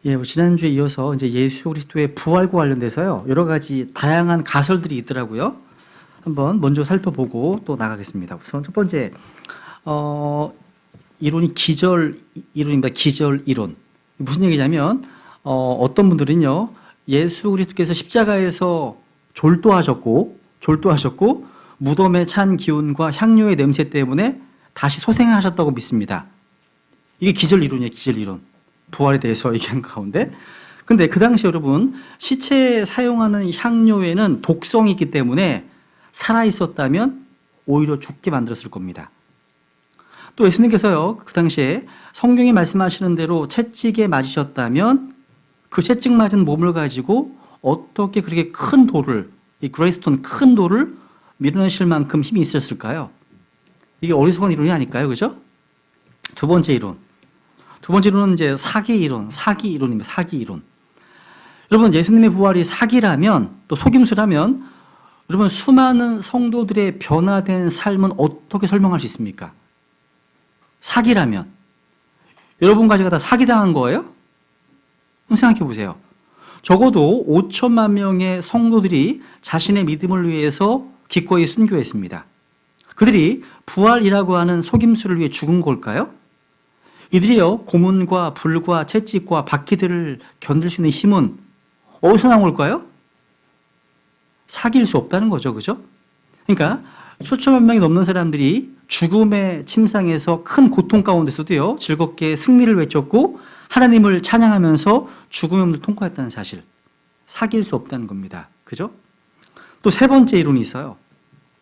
예, 지난주에 이어서 이제 예수 그리스도의 부활과 관련돼서요, 여러 가지 다양한 가설들이 있더라고요. 한번 먼저 살펴보고 또 나가겠습니다. 우선 첫 번째, 이론이 기절 이론입니다. 기절 이론. 무슨 얘기냐면, 어떤 분들은요, 예수 그리스도께서 십자가에서 졸도하셨고, 무덤에 찬 기운과 향료의 냄새 때문에 다시 소생하셨다고 믿습니다. 이게 기절 이론이에요, 기절 이론. 부활에 대해서 얘기한 가운데. 근데 그 당시 여러분, 시체에 사용하는 향료에는 독성이 있기 때문에 살아있었다면 오히려 죽게 만들었을 겁니다. 또 예수님께서요, 그 당시에 성경이 말씀하시는 대로 채찍에 맞으셨다면 그 채찍 맞은 몸을 가지고 어떻게 그렇게 큰 돌을, 이 그레이스톤 큰 돌을 밀어내실 만큼 힘이 있었을까요? 이게 어리석은 이론이 아닐까요? 그죠? 두 번째 이론은 이제 사기 이론입니다. 사기 이론. 여러분, 예수님의 부활이 사기라면, 또 속임수라면, 여러분, 수많은 성도들의 변화된 삶은 어떻게 설명할 수 있습니까? 사기라면. 여러분 가지고 다 사기당한 거예요? 한번 생각해 보세요. 적어도 5천만 명의 성도들이 자신의 믿음을 위해서 기꺼이 순교했습니다. 그들이 부활이라고 하는 속임수를 위해 죽은 걸까요? 이들이요, 고문과 불과 채찍과 바퀴들을 견딜 수 있는 힘은 어디서 나온 걸까요? 사기일 수 없다는 거죠. 그죠? 그러니까 수천만 명이 넘는 사람들이 죽음의 침상에서 큰 고통 가운데서도요, 즐겁게 승리를 외쳤고 하나님을 찬양하면서 죽음의 문을 통과했다는 사실. 사기일 수 없다는 겁니다. 그죠? 또 세 번째 이론이 있어요.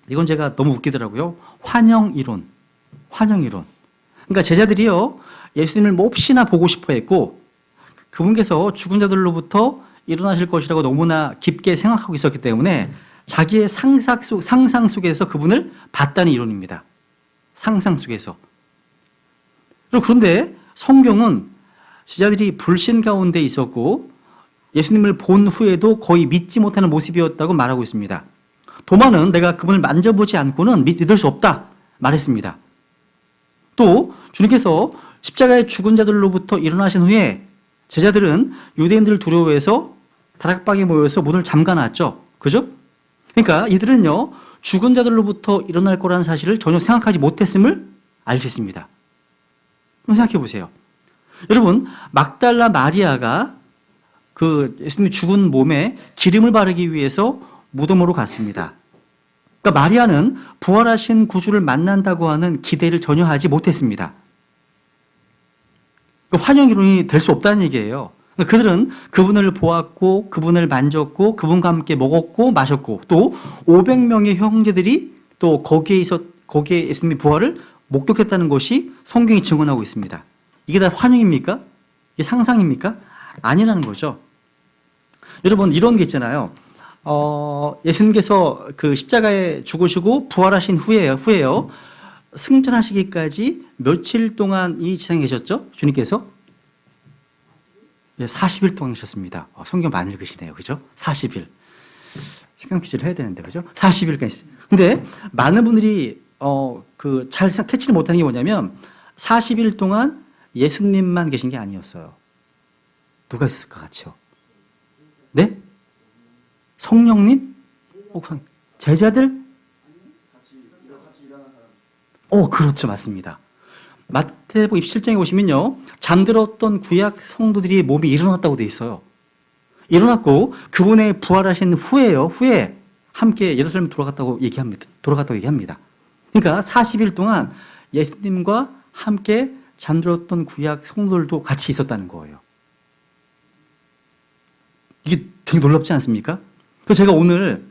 이건 제가 너무 웃기더라고요. 환영 이론. 그러니까 제자들이요, 예수님을 몹시나 보고 싶어 했고, 그분께서 죽은 자들로부터 일어나실 것이라고 너무나 깊게 생각하고 있었기 때문에 자기의 상상 속에서 그분을 봤다는 이론입니다. 상상 속에서. 그런데 성경은 제자들이 불신 가운데 있었고 예수님을 본 후에도 거의 믿지 못하는 모습이었다고 말하고 있습니다. 도마는 내가 그분을 만져보지 않고는 믿을 수 없다 말했습니다. 또 주님께서 십자가의 죽은 자들로부터 일어나신 후에 제자들은 유대인들을 두려워해서 다락방에 모여서 문을 잠가놨죠. 그죠? 그러니까 이들은요, 죽은 자들로부터 일어날 거라는 사실을 전혀 생각하지 못했음을 알 수 있습니다. 한번 생각해 보세요. 여러분, 막달라 마리아가 그 예수님이 죽은 몸에 기름을 바르기 위해서 무덤으로 갔습니다. 그러니까 마리아는 부활하신 구주를 만난다고 하는 기대를 전혀 하지 못했습니다. 환영이론이 될 수 없다는 얘기예요. 그들은 그분을 보았고 그분을 만졌고 그분과 함께 먹었고 마셨고 또 500명의 형제들이 또 거기에 예수님의 부활을 목격했다는 것이 성경이 증언하고 있습니다. 이게 다 환영입니까? 이게 상상입니까? 아니라는 거죠. 여러분, 이런 게 있잖아요. 예수님께서 그 십자가에 죽으시고 부활하신 후에요. 승천하시기까지 며칠 동안 이 지상에 계셨죠? 주님께서? 40일 동안 계셨습니다. 성경 많이 읽으시네요. 그죠? 40일. 시간 퀴즈를 해야 되는데, 그죠? 40일까지 있어요. 근데 많은 분들이, 잘 캐치를 못하는 게 뭐냐면 40일 동안 예수님만 계신 게 아니었어요. 누가 있었을 것 같죠? 네? 성령님? 제자들? 그렇죠. 맞습니다. 마태복음 27장에 보시면요, 잠들었던 구약 성도들이 몸이 일어났다고 돼 있어요. 일어났고 그분의 부활하신 후에 함께 예루살렘 돌아갔다고 얘기합니다. 그러니까 40일 동안 예수님과 함께 잠들었던 구약 성도들도 같이 있었다는 거예요. 이게 되게 놀랍지 않습니까? 그래서 제가 오늘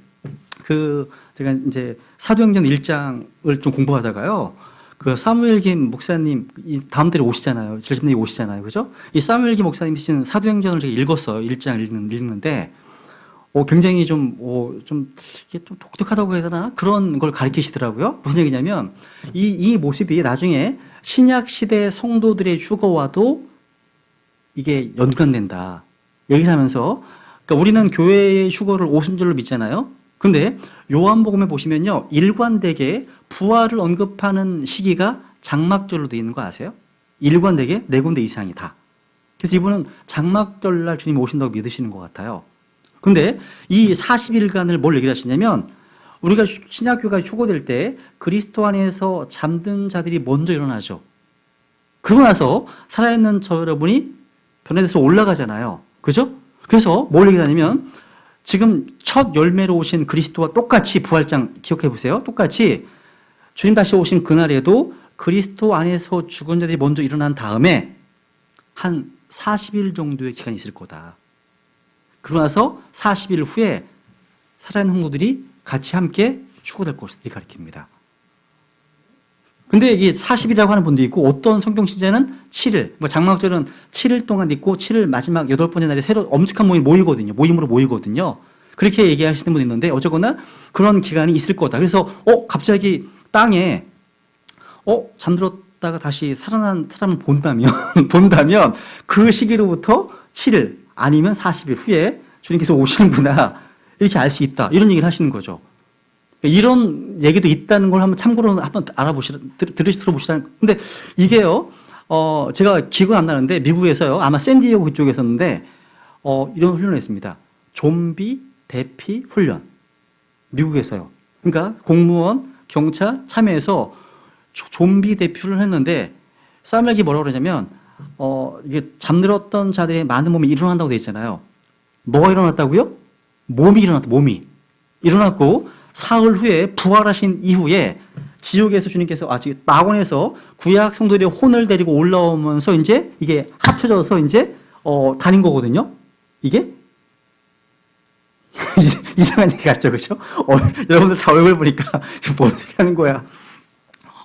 제가 이제 사도행전 1장을 좀 공부하다가요, 그 사무엘 김 목사님 다음 달에 오시잖아요. 질문이 오시잖아요. 그죠? 이 사무엘 김 목사님이 쓰신 사도행전을 제가 읽었어요. 1장 읽는데, 굉장히 이게 좀 독특하다고 해야 되나? 그런 걸 가르치시더라고요. 무슨 얘기냐면, 이 모습이 나중에 신약 시대 성도들의 휴거와도 이게 연관된다. 얘기를 하면서, 그러니까 우리는 교회의 휴거를 오순절로 믿잖아요. 근데 요한복음에 보시면요, 일관되게 부활을 언급하는 시기가 장막절로 되어 있는 거 아세요? 일관되게 4군데 이상이 다. 그래서 이분은 장막절날 주님이 오신다고 믿으시는 것 같아요. 근데 이 40일간을 뭘 얘기를 하시냐면 우리가 신약교회가 휴거될 때 그리스도 안에서 잠든 자들이 먼저 일어나죠. 그러고 나서 살아있는 저 여러분이 변화돼서 올라가잖아요. 그죠? 그래서 뭘 얘기를 하냐면 지금 첫 열매로 오신 그리스도와 똑같이 부활장 기억해 보세요. 똑같이 주님 다시 오신 그날에도 그리스도 안에서 죽은 자들이 먼저 일어난 다음에 한 40일 정도의 기간이 있을 거다. 그러고 나서 40일 후에 살아있는 성도들이 같이 함께 휴거될 것을 가리킵니다. 근데 이게 40일이라고 하는 분도 있고 어떤 성경신자는 7일, 뭐 장막절은 7일 동안 있고 7일 마지막 8번째 날에 새로 엄숙한 모임으로 모이거든요. 그렇게 얘기하시는 분이 있는데 어쨌거나 그런 기간이 있을 거다. 그래서 갑자기 땅에 잠들었다가 다시 살아난 사람을 본다면 그 시기로부터 7일 아니면 40일 후에 주님께서 오시는구나 이렇게 알 수 있다. 이런 얘기를 하시는 거죠. 이런 얘기도 있다는 걸 한번 참고로 한번 들으시라는. 근데 이게요, 제가 기억은 안 나는데 미국에서요, 아마 샌디에고 그쪽에서였는데, 이런 훈련을 했습니다. 좀비 대피 훈련. 미국에서요. 그러니까 공무원, 경찰 참여해서 좀비 대피를 했는데, 사무엘이 뭐라고 그러냐면, 이게 잠들었던 자들의 많은 몸이 일어난다고 돼 있잖아요. 뭐가 일어났다고요? 몸이 일어났다, 몸이. 일어났고, 사흘 후에 부활하신 이후에 지옥에서 주님께서 낙원에서 구약 성도들의 혼을 데리고 올라오면서 이제 이게 합쳐져서 이제 다닌 거거든요. 이게 이상한 얘기 같죠, 그렇죠? 여러분들 다 얼굴 보니까 뭐 어떻게 하는 거야?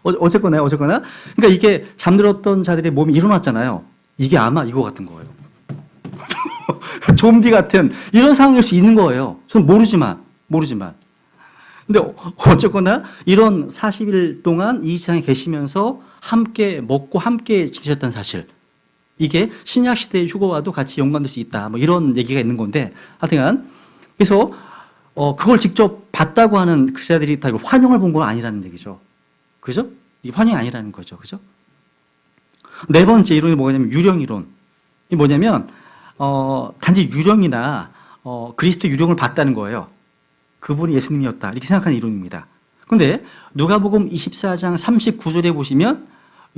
어쨌거나. 그러니까 이게 잠들었던 자들의 몸이 일어났잖아요. 이게 아마 이거 같은 거예요. 좀비 같은 이런 상황일 수 있는 거예요. 저는 모르지만. 근데 어쨌거나 이런 40일 동안 이 세상에 계시면서 함께 먹고 함께 지내셨다는 사실. 이게 신약 시대의 휴거와도 같이 연관될 수 있다. 뭐 이런 얘기가 있는 건데 하여튼 그래서 그걸 직접 봤다고 하는 그자들이 다 환영을 본 건 아니라는 얘기죠. 그죠? 이게 환영이 아니라는 거죠. 그죠? 네 번째 이론이 뭐냐면 유령 이론. 이 뭐냐면 단지 유령이나 그리스도 유령을 봤다는 거예요. 그분이 예수님이었다. 이렇게 생각하는 이론입니다. 그런데 누가복음 24장 39절에 보시면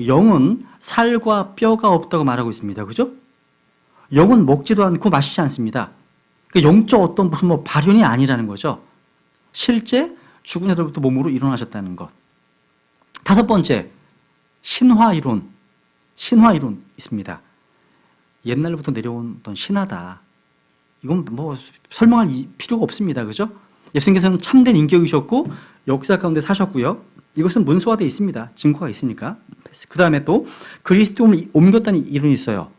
영은 살과 뼈가 없다고 말하고 있습니다. 그죠? 영은 먹지도 않고 마시지 않습니다. 그러니까 영적 어떤 무슨 발현이 아니라는 거죠. 실제 죽은 자들부터 몸으로 일어나셨다는 것. 다섯 번째, 신화 이론 있습니다. 옛날부터 내려온 어떤 신화다. 이건 뭐 설명할 필요가 없습니다. 그죠? 예수님께서는 참된 인격이셨고 역사 가운데 사셨고요. 이것은 문서화되어 있습니다. 증거가 있으니까. 그 다음에 또 그리스도를 옮겼다는 이론이 있어요.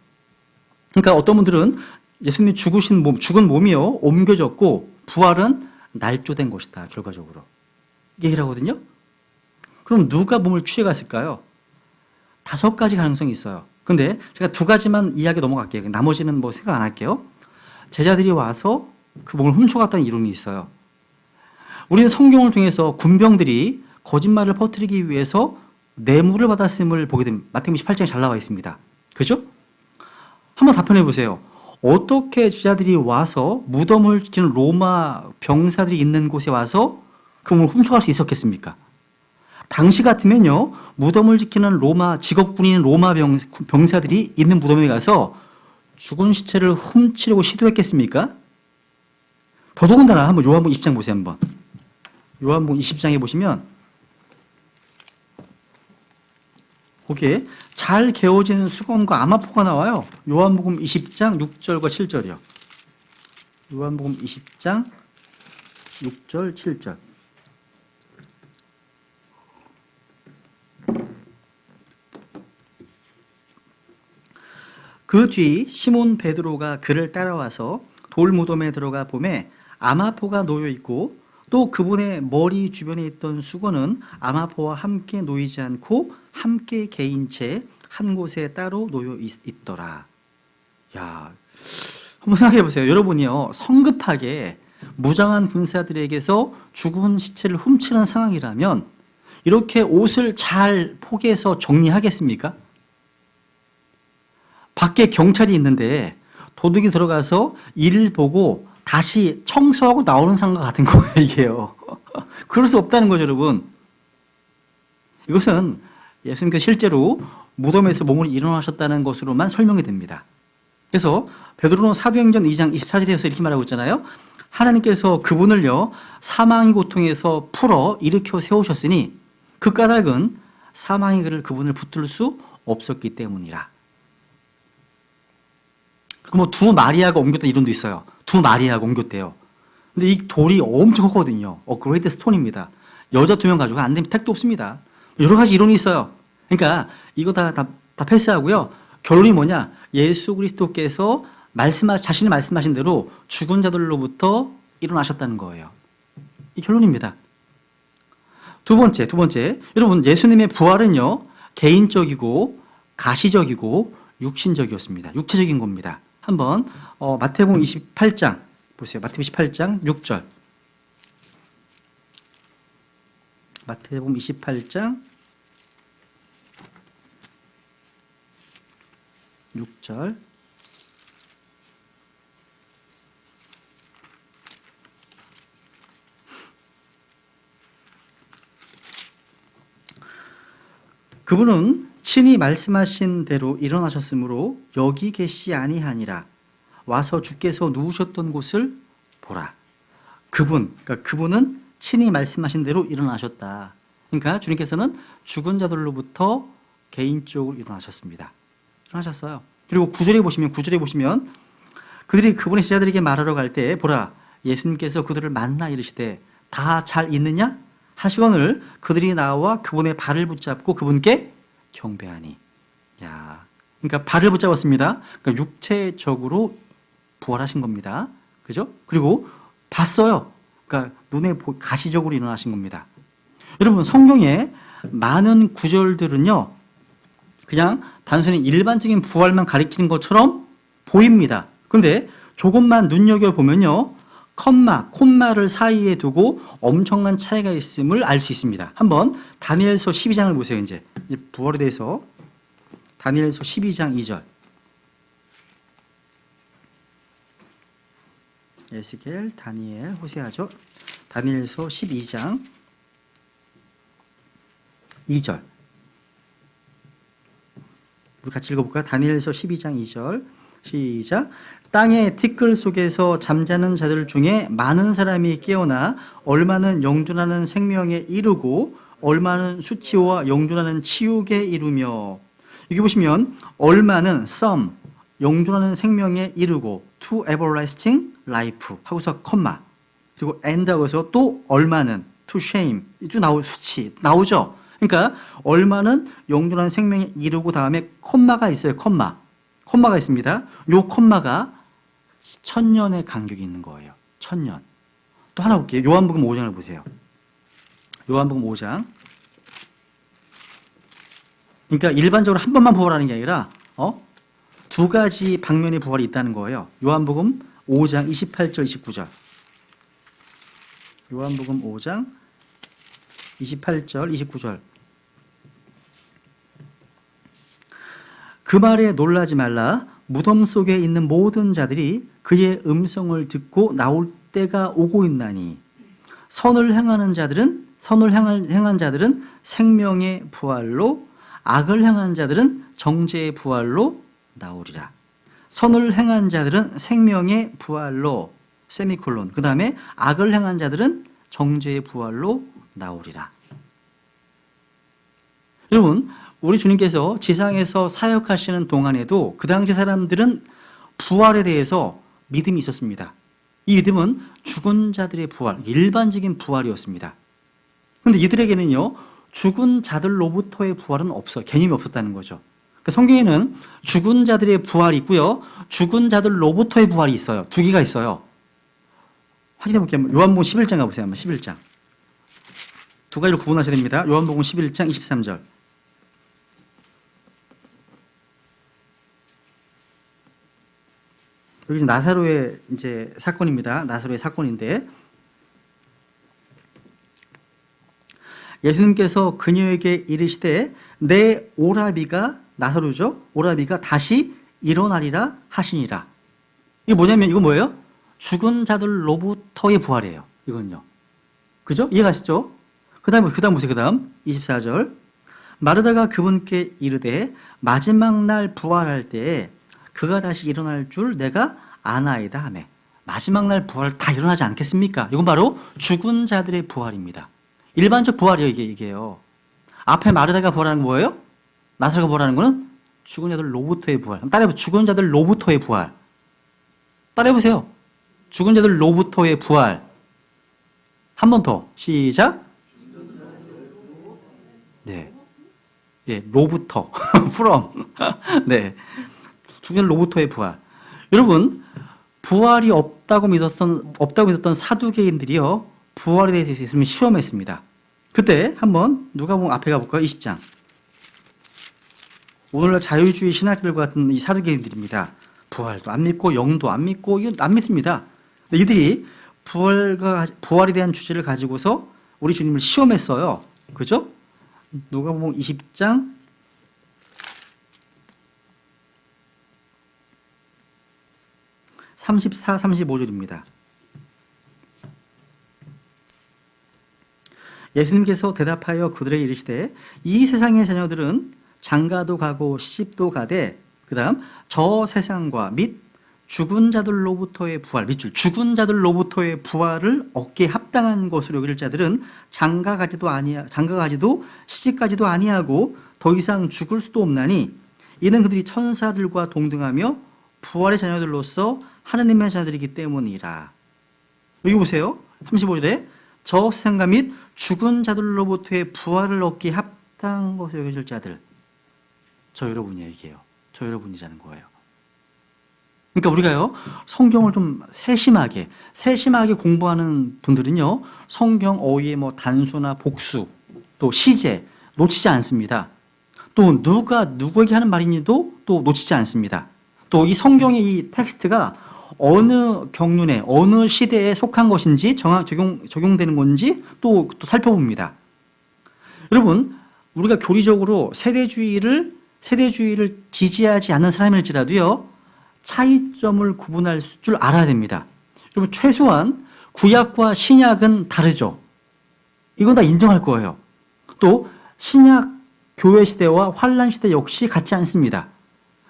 그러니까 어떤 분들은 예수님이 죽은 몸이요 옮겨졌고 부활은 날조된 것이다. 결과적으로 얘기를 하거든요. 그럼 누가 몸을 취해갔을까요? 5가지 가능성이 있어요. 근데 제가 2가지만 이야기 넘어갈게요. 나머지는 뭐 생각 안 할게요. 제자들이 와서 그 몸을 훔쳐갔다는 이론이 있어요. 우리는 성경을 통해서 군병들이 거짓말을 퍼뜨리기 위해서 뇌물을 받았음을 보게 됩니다. 마태복음 28장에 잘 나와 있습니다. 그죠? 한번 답변해 보세요. 어떻게 제자들이 와서 무덤을 지키는 로마 병사들이 있는 곳에 와서 그 몸을 훔쳐갈 수 있었겠습니까? 당시 같으면요, 무덤을 지키는 직업군인 로마 병사들이 있는 무덤에 가서 죽은 시체를 훔치려고 시도했겠습니까? 더더군다나 한번 요한복음 20장 보세요. 한번 요한복음 20장에 보시면 거기에 잘 개어진 수건과 아마포가 나와요. 요한복음 20장 6절과 7절이요. 요한복음 20장 6절 7절. 그 뒤 시몬 베드로가 그를 따라와서 돌무덤에 들어가 보매 아마포가 놓여 있고 또 그분의 머리 주변에 있던 수건은 아마포와 함께 놓이지 않고 함께 개인 채 한 곳에 따로 놓여 있더라. 야, 한번 생각해 보세요. 여러분이요, 성급하게 무장한 군사들에게서 죽은 시체를 훔치는 상황이라면 이렇게 옷을 잘 포개서 정리하겠습니까? 밖에 경찰이 있는데 도둑이 들어가서 이를 보고 다시 청소하고 나오는 상과 같은 거예요, 이게요. 그럴 수 없다는 거죠, 여러분. 이것은 예수님께서 실제로 무덤에서 몸으로 일어나셨다는 것으로만 설명이 됩니다. 그래서 베드로는 사도행전 2장 24절에서 이렇게 말하고 있잖아요. 하나님께서 그분을요, 사망의 고통에서 풀어 일으켜 세우셨으니 그 까닭은 사망의 그분을 붙들 수 없었기 때문이라. 그리고 뭐 두 마리아가 옮겼다 이론도 있어요. 두 마리아가 옮겼대요. 근데 이 돌이 엄청 크거든요. 그레이트 스톤입니다. 여자 2명 가지고 안 되면 택도 없습니다. 여러 가지 이론이 있어요. 그러니까 이거 다 패스하고요. 결론이 뭐냐? 예수 그리스도께서 자신이 말씀하신 대로 죽은 자들로부터 일어나셨다는 거예요. 이 결론입니다. 두 번째. 여러분, 예수님의 부활은요, 개인적이고 가시적이고 육신적이었습니다. 육체적인 겁니다. 한번 마태복음 28장 보세요. 마태복음 28장 6절. 마태복음 28장 6절. 그분은 친히 말씀하신 대로 일어나셨으므로 여기 계시지 아니하니라. 와서 주께서 누우셨던 곳을 보라. 그러니까 그분은 친히 말씀하신 대로 일어나셨다. 그러니까 주님께서는 죽은 자들로부터 개인적으로 일어나셨습니다. 일어나셨어요. 그리고 9절에 보시면 그들이 그분의 제자들에게 말하러 갈 때 보라, 예수님께서 그들을 만나 이르시되 다 잘 있느냐 하시거늘 그들이 나와 그분의 발을 붙잡고 그분께 경배하니. 야, 그러니까 발을 붙잡았습니다. 그러니까 육체적으로 부활하신 겁니다. 그죠? 그리고 봤어요. 그러니까 눈에 가시적으로 일어나신 겁니다. 여러분, 성경에 많은 구절들은요, 그냥 단순히 일반적인 부활만 가리키는 것처럼 보입니다. 그런데 조금만 눈여겨보면요, 콤마를 사이에 두고 엄청난 차이가 있음을 알 수 있습니다. 한번 다니엘서 12장을 보세요. 이제 부활에 대해서 다니엘서 12장 2절. 에스겔, 다니엘, 호세아죠. 다니엘서 12장 2절. 우리 같이 읽어볼까요? 다니엘서 12장 2절. 시작. 땅의 티끌 속에서 잠자는 자들 중에 많은 사람이 깨어나 얼마는 영존하는 생명에 이르고 얼마는 수치와 영존하는 치욕에 이르며. 여기 보시면 얼마는 some, 영존하는 생명에 이르고 to everlasting life 하고서 콤마, 그리고 and 하고서 또 얼마는 to shame, 또 수치 나오죠. 그러니까 얼마는 영존하는 생명에 이르고 다음에 콤마가 있어요. 콤마가 있습니다. 요 콤마가 1000년의 간격이 있는 거예요. 1000년. 또 하나 볼게요. 요한복음 5장을 보세요. 요한복음 5장. 그러니까 일반적으로 한 번만 부활하는 게 아니라 두 가지 방면의 부활이 있다는 거예요. 요한복음 5장 28절 29절. 요한복음 5장 28절 29절. 그 말에 놀라지 말라. 무덤 속에 있는 모든 자들이 그의 음성을 듣고 나올 때가 오고 있나니 선을 행한 자들은 생명의 부활로, 악을 행한 자들은 정죄의 부활로 나오리라. 선을 행한 자들은 생명의 부활로 세미콜론, 그 다음에 악을 행한 자들은 정죄의 부활로 나오리라. 여러분, 우리 주님께서 지상에서 사역하시는 동안에도 그 당시 사람들은 부활에 대해서 믿음이 있었습니다. 이 믿음은 죽은 자들의 부활, 일반적인 부활이었습니다. 그런데 이들에게는요, 죽은 자들로부터의 부활은 개념이 없었다는 거죠. 그러니까 성경에는 죽은 자들의 부활이 있고요, 죽은 자들로부터의 부활이 있어요. 두 개가 있어요. 확인해 볼게요. 요한복음 11장 가보세요. 한번 11장. 두 가지로 구분하셔야 됩니다. 요한복음 11장 23절. 여기 나사로의 이제 사건입니다. 나사로의 사건인데 예수님께서 그녀에게 이르시되 내 오라비가, 나사로죠, 오라비가 다시 일어나리라 하시니라. 이게 뭐냐면 이거 뭐예요? 죽은 자들로부터의 부활이에요. 이건요. 그죠? 이해가시죠? 그 다음 보세요. 그 다음 24절. 마르다가 그분께 이르되 마지막 날 부활할 때에 그가 다시 일어날 줄 내가 아나이다 하매. 마지막 날 부활 다 일어나지 않겠습니까? 이건 바로 죽은 자들의 부활입니다. 일반적 부활이에요. 이게요. 앞에 마르다가 부활하는 거 뭐예요? 나사로가 부활하는 거는 죽은 자들로부터의 부활. 따라해보세요. 죽은 자들로부터의 부활. 따라해보세요. 죽은 자들로부터의 부활. 한 번 더. 시작. 네. 예, 로부터. from. 네. 죽은 자들로부터의 부활. 여러분, 부활이 없다고 믿었던 사두개인들이요, 부활에 대해서 있으면 시험했습니다. 그때 한번 누가복음 앞에 가볼까요? 20장. 오늘날 자유주의 신학자들과 같은 이 사두개인들입니다. 부활도 안 믿고 영도 안 믿고 이건 안 믿습니다. 근데 이들이 부활에 대한 주제를 가지고서 우리 주님을 시험했어요. 그죠? 누가복음 20장 34, 35절입니다. 예수님께서 대답하여 그들에게 이르시되 이 세상의 자녀들은 장가도 가고 시집도 가되 그 다음 저 세상과 및 죽은 자들로부터의 부활, 밑줄 죽은 자들로부터의 부활을 얻기에 합당한 것으로 여길 자들은 장가가지도 시집가지도 아니하고 더 이상 죽을 수도 없나니 이는 그들이 천사들과 동등하며 부활의 자녀들로서 하느님의 자녀들이기 때문이라. 여기 보세요. 35절에 저 세상과 및 죽은 자들로부터의 부활을 얻기에 합당한 것으로 여길 자들. 저 여러분이에요. 이게요. 저 여러분이라는 거예요. 그러니까 우리가요, 성경을 좀 세심하게 공부하는 분들은요, 성경 어휘의 뭐 단수나 복수, 또 시제 놓치지 않습니다. 또 누가 누구에게 하는 말인지도 또 놓치지 않습니다. 또 이 성경의 이 텍스트가 어느 경륜에, 어느 시대에 속한 것인지 적용되는 건지 또 살펴봅니다. 여러분, 우리가 교리적으로 세대주의를 지지하지 않는 사람일지라도요, 차이점을 구분할 줄 알아야 됩니다. 여러분, 최소한 구약과 신약은 다르죠. 이건 다 인정할 거예요. 또 신약 교회 시대와 환란 시대 역시 같지 않습니다.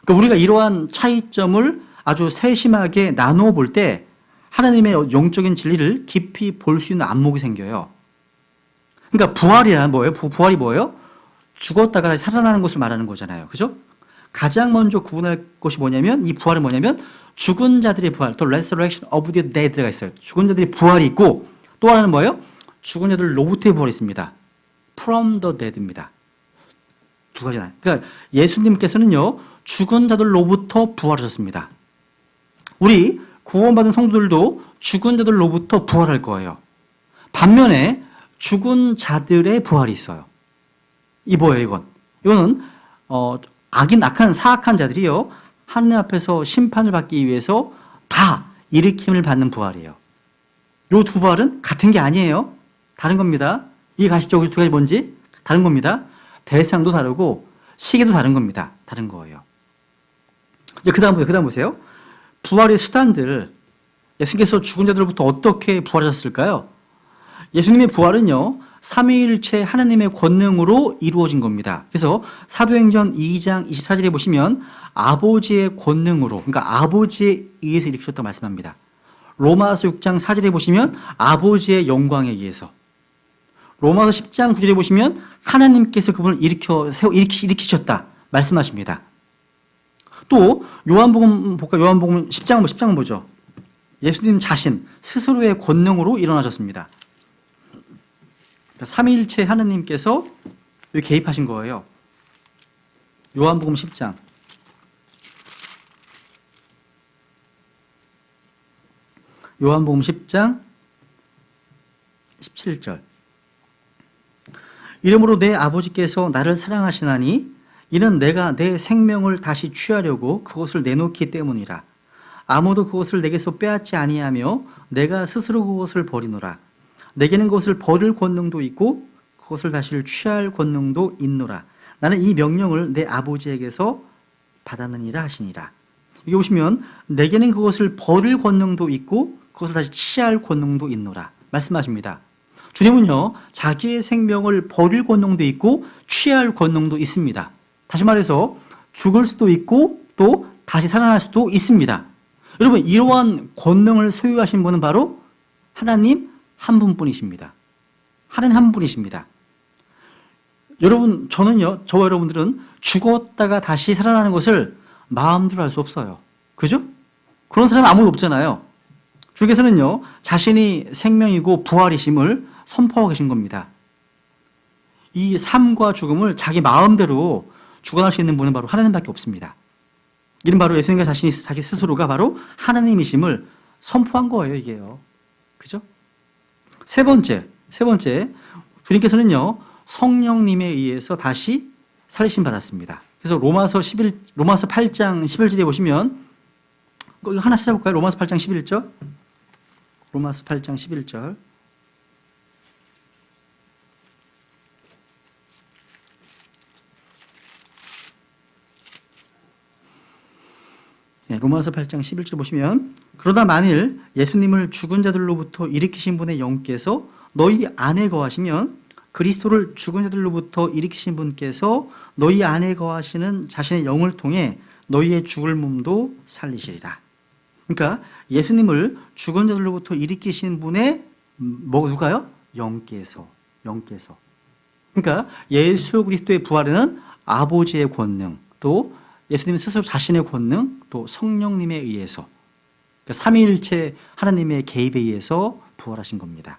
그러니까 우리가 이러한 차이점을 아주 세심하게 나누어 볼 때 하나님의 영적인 진리를 깊이 볼 수 있는 안목이 생겨요. 그러니까 부활이란 뭐예요? 부활이 뭐예요? 죽었다가 다시 살아나는 것을 말하는 거잖아요. 그죠? 가장 먼저 구분할 것이 뭐냐면, 이 부활은 뭐냐면 죽은 자들의 부활, 또 resurrection of the dead가 있어요. 죽은 자들의 부활이 있고, 또 하나는 뭐예요? 죽은 자들로부터의 부활이 있습니다. from the dead입니다. 두 가지나. 그러니까 예수님께서는요, 죽은 자들로부터 부활하셨습니다. 우리 구원받은 성도들도 죽은 자들로부터 부활할 거예요. 반면에 죽은 자들의 부활이 있어요. 이 뭐예요, 이건? 이거는 악한 사악한 자들이요, 하나님 앞에서 심판을 받기 위해서 다 일으킴을 받는 부활이에요. 이 두 부활은 같은 게 아니에요. 다른 겁니다. 이해 가시죠? 두 가지 뭔지? 다른 겁니다. 대상도 다르고 시기도 다른 겁니다. 다른 거예요. 이제 그 다음 보세요. 부활의 수단들, 예수님께서 죽은 자들로부터 어떻게 부활하셨을까요? 예수님의 부활은요, 삼위일체 하나님의 권능으로 이루어진 겁니다. 그래서 사도행전 2장 24절에 보시면 아버지의 권능으로, 그러니까 아버지에 의해서 일으키셨다고 말씀합니다. 로마서 6장 4절에 보시면 아버지의 영광에 의해서, 로마서 10장 9절에 보시면 하나님께서 그분을 일으키셨다 말씀하십니다. 또 요한복음 볼까요? 요한복음 10장 보죠. 예수님 자신 스스로의 권능으로 일어나셨습니다. 삼위일체 하나님께서 여기 개입하신 거예요. 요한복음 10장. 요한복음 10장 17절. 이러므로 내 아버지께서 나를 사랑하시나니 이는 내가 내 생명을 다시 취하려고 그것을 내놓기 때문이라. 아무도 그것을 내게서 빼앗지 아니하며 내가 스스로 그것을 버리노라. 내게는 그것을 버릴 권능도 있고 그것을 다시 취할 권능도 있노라. 나는 이 명령을 내 아버지에게서 받았느니라 하시니라. 여기 보시면 내게는 그것을 버릴 권능도 있고 그것을 다시 취할 권능도 있노라 말씀하십니다. 주님은요, 자기의 생명을 버릴 권능도 있고 취할 권능도 있습니다. 다시 말해서 죽을 수도 있고 또 다시 살아날 수도 있습니다. 여러분, 이러한 권능을 소유하신 분은 바로 하나님 한 분뿐이십니다. 하나님 한 분이십니다. 여러분, 저와 여러분들은 죽었다가 다시 살아나는 것을 마음대로 할 수 없어요. 그죠? 그런 사람은 아무도 없잖아요. 주께서는요, 자신이 생명이고 부활이심을 선포하고 계신 겁니다. 이 삶과 죽음을 자기 마음대로 주관할 수 있는 분은 바로 하나님밖에 없습니다. 이는 바로 예수님과 자기 스스로가 바로 하나님이심을 선포한 거예요, 이게요. 그죠? 세 번째, 주님께서는요, 성령님에 의해서 다시 살리심 받았습니다. 그래서 로마서 8장 11절에 보시면, 이거 하나 찾아볼까요? 로마서 8장 11절. 로마서 8장 11절. 네, 로마서 8장 11절 보시면, 그러나 만일 예수님을 죽은 자들로부터 일으키신 분의 영께서 너희 안에 거하시면 그리스도를 죽은 자들로부터 일으키신 분께서 너희 안에 거하시는 자신의 영을 통해 너희의 죽을 몸도 살리시리라. 그러니까 예수님을 죽은 자들로부터 일으키신 분의 누가요? 영께서. 그러니까 예수 그리스도의 부활에는 아버지의 권능, 또 예수님 스스로 자신의 권능, 또 성령님에 의해서, 그러니까 삼위일체 하나님의 개입에 의해서 부활하신 겁니다.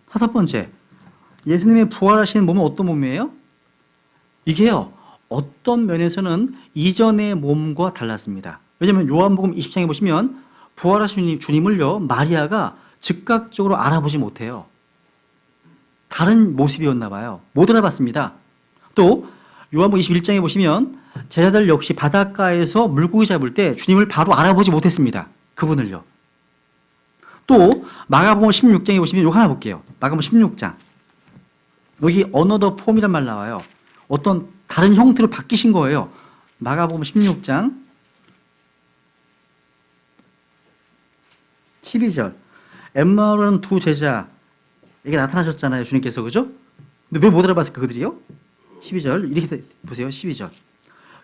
다섯 번째, 예수님의 부활하신 몸은 어떤 몸이에요? 이게요, 어떤 면에서는 이전의 몸과 달랐습니다. 왜냐하면 요한복음 20장에 보시면 부활하신 주님을요, 마리아가 즉각적으로 알아보지 못해요. 다른 모습이었나 봐요. 못 알아봤습니다. 또 요한복음 21장에 보시면 제자들 역시 바닷가에서 물고기 잡을 때 주님을 바로 알아보지 못했습니다. 그분을요. 또 마가복음 16장에 보시면 이거 하나 볼게요. 마가복음 16장. 여기 another form이란 말 나와요. 어떤 다른 형태로 바뀌신 거예요. 마가복음 16장 12절. 엠마오라는 두 제자에게 나타나셨잖아요. 주님께서. 그죠? 근데 왜 못 알아봤을까 그들이요? 12절 이렇게 보세요. 12절.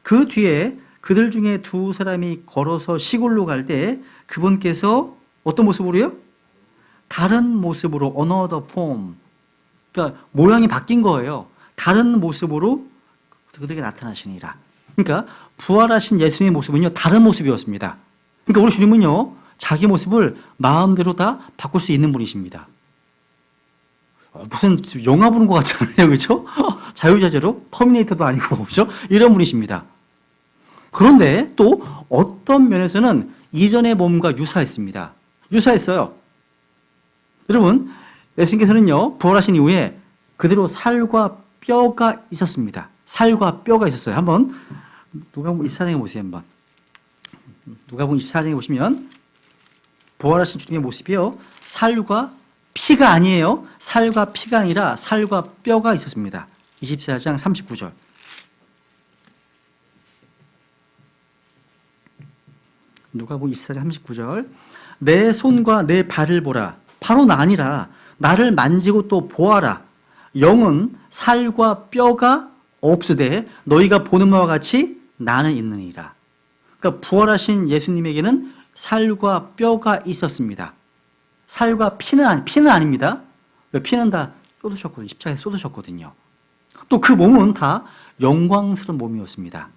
그 뒤에 그들 중에 두 사람이 걸어서 시골로 갈 때 그분께서 어떤 모습으로요? 다른 모습으로 another form. 그러니까 모양이 바뀐 거예요. 다른 모습으로 그들에게 나타나시니라. 그러니까 부활하신 예수님의 모습은요, 다른 모습이었습니다. 그러니까 우리 주님은요, 자기 모습을 마음대로 다 바꿀 수 있는 분이십니다. 무슨 영화 보는 것 같잖아요. 그렇죠? 자유자재로 터미네이터도 아니고 그렇죠? 이런 분이십니다. 그런데 또 어떤 면에서는 이전의 몸과 유사했습니다. 유사했어요. 여러분, 예수님께서는요, 부활하신 이후에 그대로 살과 뼈가 있었습니다. 살과 뼈가 있었어요. 한번 누가복음 24장에 보세요. 한번 누가복음 24장에 보시면 부활하신 주님의 모습이요, 살과 피가 아니에요. 살과 피가 아니라 살과 뼈가 있었습니다. 24장 39절. 누가복음 24장 39절. 내 손과 내 발을 보라. 바로 나 아니라 나를 만지고 또 보아라. 영은 살과 뼈가 없으되 너희가 보는 바와 같이 나는 있느니라. 그러니까 부활하신 예수님에게는 살과 뼈가 있었습니다. 살과 피는 아닙니다. 피는 다 쏟으셨거든요. 십자가에 쏟으셨거든요. 또 그 몸은 다 영광스러운 몸이었습니다.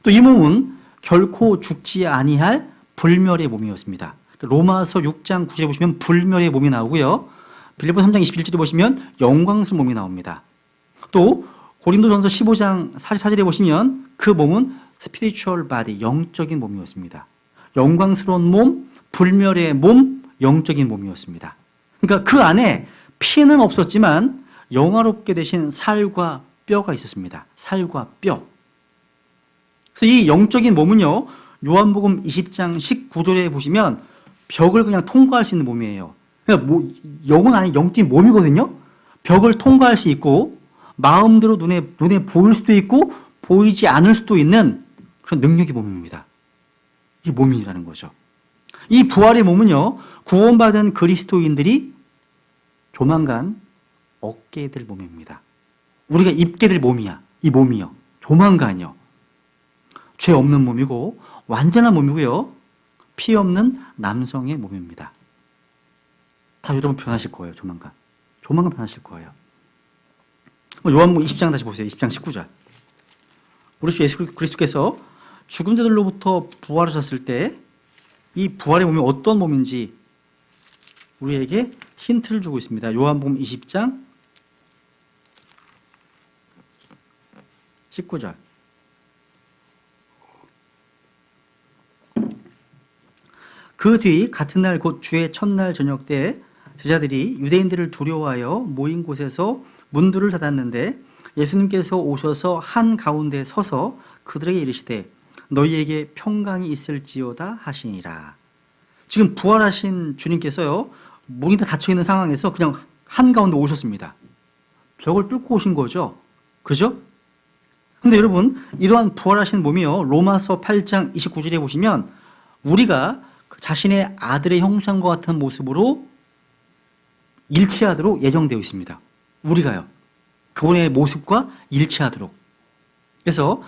또 이 몸은 결코 죽지 아니할 불멸의 몸이었습니다. 로마서 6장 9절에 보시면 불멸의 몸이 나오고요. 빌립보 3장 21절에 보시면 영광스러운 몸이 나옵니다. 또 고린도전서 15장 44절에 보시면 그 몸은 spiritual body, 영적인 몸이었습니다. 영광스러운 몸, 불멸의 몸, 영적인 몸이었습니다. 그러니까 그 안에 피는 없었지만 영화롭게 되신 살과 뼈가 있었습니다. 살과 뼈. 그래서 이 영적인 몸은요, 요한복음 20장 19절에 보시면 벽을 그냥 통과할 수 있는 몸이에요. 그러니까 영은 아닌 영적인 몸이거든요. 벽을 통과할 수 있고 마음대로 눈에 보일 수도 있고 보이지 않을 수도 있는 그런 능력의 몸입니다. 이게 몸이라는 거죠. 이 부활의 몸은요, 구원받은 그리스도인들이 조만간 얻게 될 몸입니다. 우리가 입게 될 몸이야. 이 몸이요. 조만간요. 죄 없는 몸이고 완전한 몸이고요. 피 없는 남성의 몸입니다. 다 여러분 변하실 거예요. 조만간. 조만간 변하실 거예요. 요한복음 20장 다시 보세요. 20장 19절. 우리 주 예수 그리스도께서 죽은 자들로부터 부활하셨을 때 이 부활의 몸이 어떤 몸인지 우리에게 힌트를 주고 있습니다. 요한복음 20장 19절. 그 뒤 같은 날 곧 주의 첫날 저녁 때 제자들이 유대인들을 두려워하여 모인 곳에서 문들을 닫았는데 예수님께서 오셔서 한 가운데 서서 그들에게 이르시되 너희에게 평강이 있을지어다 하시니라. 지금 부활하신 주님께서요, 문이 다 닫혀있는 상황에서 그냥 한가운데 오셨습니다. 벽을 뚫고 오신 거죠. 그죠? 근데 여러분, 이러한 부활하신 몸이요, 로마서 8장 29절에 보시면 우리가 자신의 아들의 형상과 같은 모습으로 일치하도록 예정되어 있습니다. 우리가요. 그분의 모습과 일치하도록. 그래서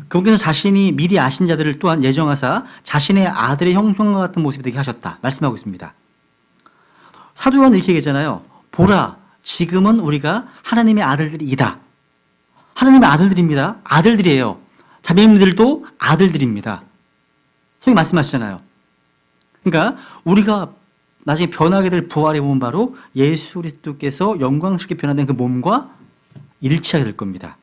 그분께서 자신이 미리 아신 자들을 또한 예정하사 자신의 아들의 형상과 같은 모습이 되게 하셨다. 말씀하고 있습니다. 사도 요한은 이렇게 얘기하잖아요. 보라, 지금은 우리가 하나님의 아들들이다. 하나님의 아들들입니다. 아들들이에요. 자매님들도 아들들입니다. 성경이 말씀하시잖아요. 그러니까 우리가 나중에 변하게 될 부활의 몸은 바로 예수 그리스도께서 영광스럽게 변화된 그 몸과 일치하게 될 겁니다.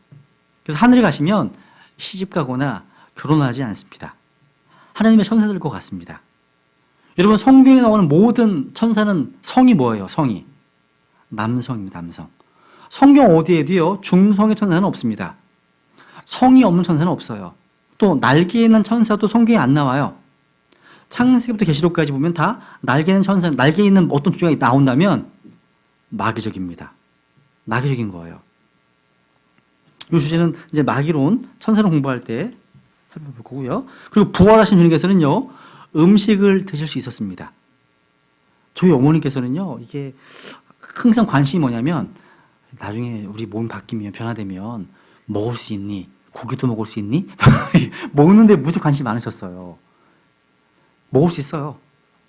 그래서 하늘에 가시면 시집 가거나 결혼하지 않습니다. 하나님의 천사들과 같습니다. 여러분, 성경에 나오는 모든 천사는 성이 뭐예요? 성이 남성입니다. 남성. 성경 어디에도요 중성의 천사는 없습니다. 성이 없는 천사는 없어요. 또 날개 있는 천사도 성경에 안 나와요. 창세기부터 계시록까지 보면 다 날개 있는 천사, 날개 있는 어떤 주제가 나온다면 마귀적입니다. 마귀적인 거예요. 이 주제는 이제 마귀론 천사를 공부할 때 살펴볼 거고요. 그리고 부활하신 주님께서는요 음식을 드실 수 있었습니다. 저희 어머니께서는요 이게 항상 관심이 뭐냐면 나중에 우리 몸이 바뀌면 변화되면 먹을 수 있니? 고기도 먹을 수 있니? 먹는데 무지 관심이 많으셨어요. 먹을 수 있어요.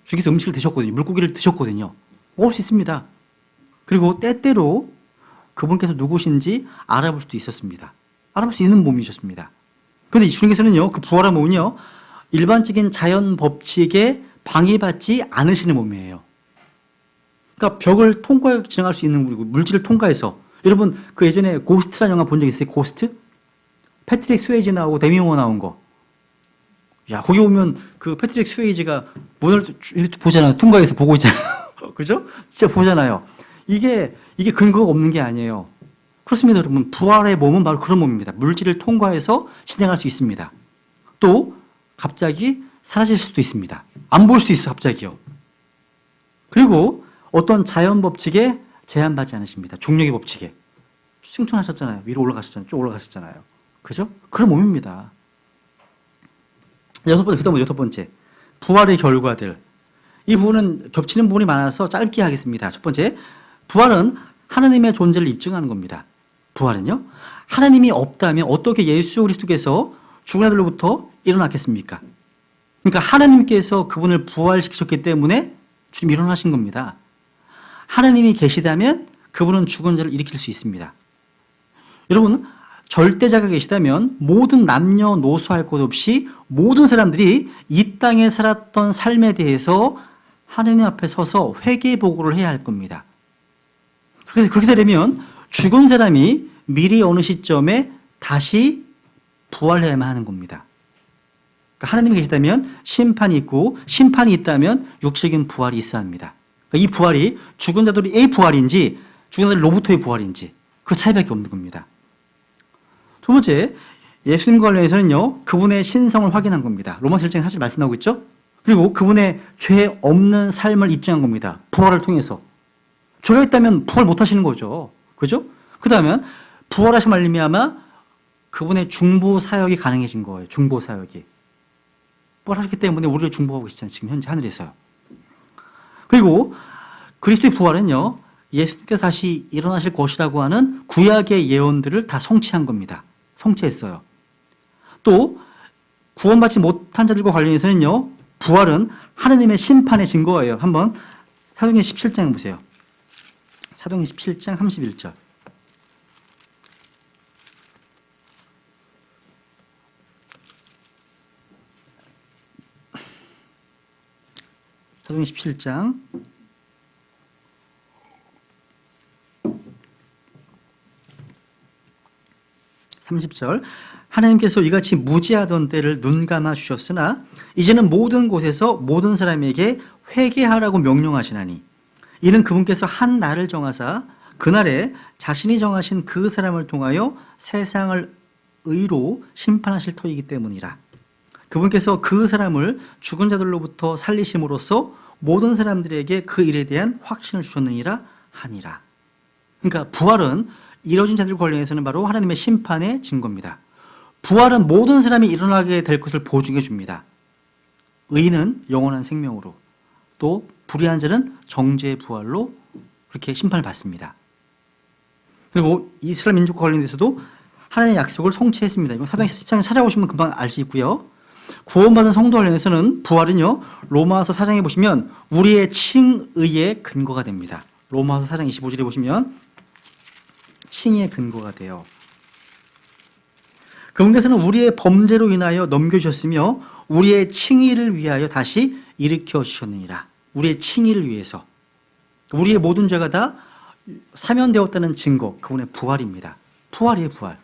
주님께서 음식을 드셨거든요. 물고기를 드셨거든요. 먹을 수 있습니다. 그리고 때때로 그분께서 누구신지 알아볼 수도 있었습니다. 알아볼 수 있는 몸이셨습니다. 그런데 주님께서는요, 그 부활한 몸은요, 일반적인 자연 법칙에 방해받지 않으시는 몸이에요. 그러니까 벽을 통과해 지나갈 수 있는 물질을 통과해서 여러분 그 예전에 고스트라는 영화 본 적 있어요? 고스트? 패트릭 스웨이지 나오고 데미 모어 나온 거. 야, 거기 보면 그 패트릭 스웨이지가 문을 보잖아요. 통과해서 보고 있잖아요. 그죠? 진짜 보잖아요. 이게 근거가 없는 게 아니에요. 그렇습니다, 여러분. 부활의 몸은 바로 그런 몸입니다. 물질을 통과해서 진행할 수 있습니다. 또 갑자기 사라질 수도 있습니다. 안 볼 수도 있어, 갑자기요. 그리고 어떤 자연 법칙에 제한받지 않으십니다. 중력의 법칙에. 승천하셨잖아요. 위로 올라가셨잖아요. 쭉 올라가셨잖아요. 그죠? 그런 몸입니다. 여섯 번째. 부활의 결과들. 이 부분은 겹치는 부분이 많아서 짧게 하겠습니다. 첫 번째. 부활은 하나님의 존재를 입증하는 겁니다. 부활은요. 하나님이 없다면 어떻게 예수 그리스도께서 죽은 자들로부터 일어났겠습니까? 그러니까 하나님께서 그분을 부활시키셨기 때문에 주님 일어나신 겁니다. 하나님이 계시다면 그분은 죽은 자를 일으킬 수 있습니다. 여러분, 절대자가 계시다면 모든 남녀노소 할 것 없이 모든 사람들이 이 땅에 살았던 삶에 대해서 하나님 앞에 서서 회개보고를 해야 할 겁니다. 그렇게 되려면 죽은 사람이 미리 어느 시점에 다시 부활해야만 하는 겁니다. 그러니까 하나님이 계시다면 심판이 있고 심판이 있다면 육적인 부활이 있어야 합니다. 그러니까 이 부활이 죽은 자들의 부활인지 죽은 자들로부터의 부활인지 그 차이밖에 없는 겁니다. 두 번째, 예수님과 관련해서는요, 그분의 신성을 확인한 겁니다. 로마서 1장에 사실 말씀하고 있죠? 그리고 그분의 죄 없는 삶을 입증한 겁니다. 부활을 통해서. 죄가 있다면 부활 못 하시는 거죠. 그죠? 그 다음에 부활하신 말미암아 그분의 중보 사역이 가능해진 거예요. 중보 사역이. 부활하셨기 때문에 우리를 중보하고 계시잖아요. 지금 현재 하늘에서요. 그리고 그리스도의 부활은요, 예수님께서 다시 일어나실 것이라고 하는 구약의 예언들을 다 성취한 겁니다. 성취했어요. 또 구원받지 못한 자들과 관련해서는요, 부활은 하느님의 심판의 증거예요. 한번 사도행전 17장 보세요. 사도행전 17장 31절. 사도행전 17장 30절. 하나님께서 이같이 무지하던 때를 눈감아 주셨으나 이제는 모든 곳에서 모든 사람에게 회개하라고 명령하시나니 이는 그분께서 한 날을 정하사 그날에 자신이 정하신 그 사람을 통하여 세상을 의로 심판하실 터이기 때문이라. 그분께서 그 사람을 죽은 자들로부터 살리심으로써 모든 사람들에게 그 일에 대한 확신을 주셨느니라 하니라. 그러니까 부활은 이뤄진 자들 관련해서는 바로 하나님의 심판의 증거입니다. 부활은 모든 사람이 일어나게 될 것을 보증해 줍니다. 의인은 영원한 생명으로, 또 불의한 자는 정죄의 부활로 그렇게 심판을 받습니다. 그리고 이스라엘 민족과 관련해서도 하나님의 약속을 성취했습니다. 이건 사도행전 10장에 찾아보시면 금방 알 수 있고요. 구원받은 성도 관련해서는 부활은요, 로마서 4장에 보시면 우리의 칭의의 근거가 됩니다. 로마서 4장 25절에 보시면 칭의의 근거가 돼요. 그분께서는 우리의 범죄로 인하여 넘겨주셨으며 우리의 칭의를 위하여 다시 일으켜 주셨느니라. 우리의 칭의를 위해서. 우리의 모든 죄가 다 사면되었다는 증거, 그분의 부활입니다. 부활이에요, 부활.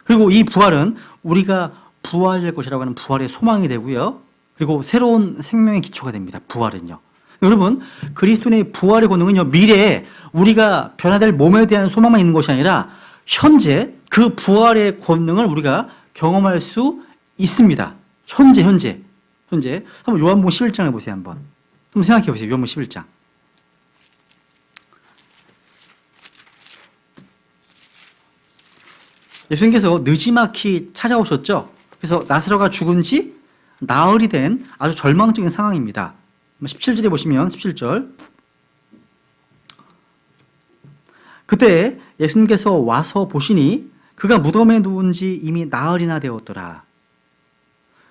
그리고 이 부활은 우리가 부활될 것이라고 하는 부활의 소망이 되고요. 그리고 새로운 생명의 기초가 됩니다. 부활은요. 여러분, 그리스도인의 부활의 권능은요, 미래에 우리가 변화될 몸에 대한 소망만 있는 것이 아니라 현재 그 부활의 권능을 우리가 경험할 수 있습니다. 현재. 한번 요한복음 11장을 보세요, 한번 생각해 보세요. 요한복음 11장. 예수님께서 느지막이 찾아오셨죠. 그래서 나사로가 죽은 지 나흘이 된 아주 절망적인 상황입니다. 17절에 보시면 17절. 그때 예수님께서 와서 보시니 그가 무덤에 누운 지 이미 나흘이나 되었더라.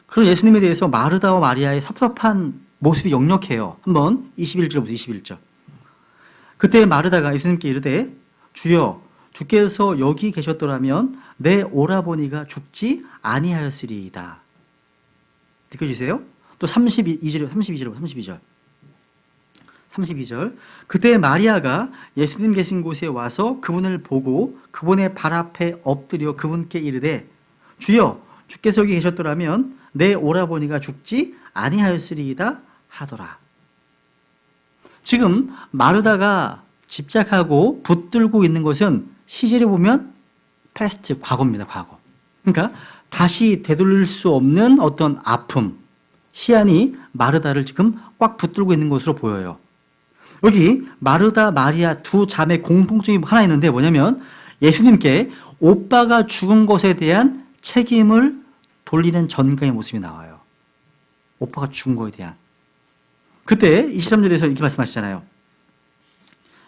그런 예수님에 대해서 마르다와 마리아의 섭섭한 모습이 역력해요. 한번 21절부터 21절. 그때 마르다가 예수님께 이르되 주여 주께서 여기 계셨더라면 내 오라버니가 죽지 아니하였으리이다. 느껴지세요? 또 32절. 그때 마리아가 예수님 계신 곳에 와서 그분을 보고 그분의 발 앞에 엎드려 그분께 이르되 주여 주께서 여기 계셨더라면 내 오라버니가 죽지 아니하였으리이다 하더라. 지금 마르다가 집착하고 붙들고 있는 것은 시제를 보면 패스트, 과거입니다. 과거. 그러니까 다시 되돌릴 수 없는 어떤 아픔, 희한이 마르다를 지금 꽉 붙들고 있는 것으로 보여요. 여기 마르다, 마리아 두 자매 공통점이 하나 있는데 뭐냐면 예수님께 오빠가 죽은 것에 대한 책임을 돌리는 전가의 모습이 나와요. 오빠가 죽은 것에 대한. 그때 23절에서 이렇게 말씀하시잖아요.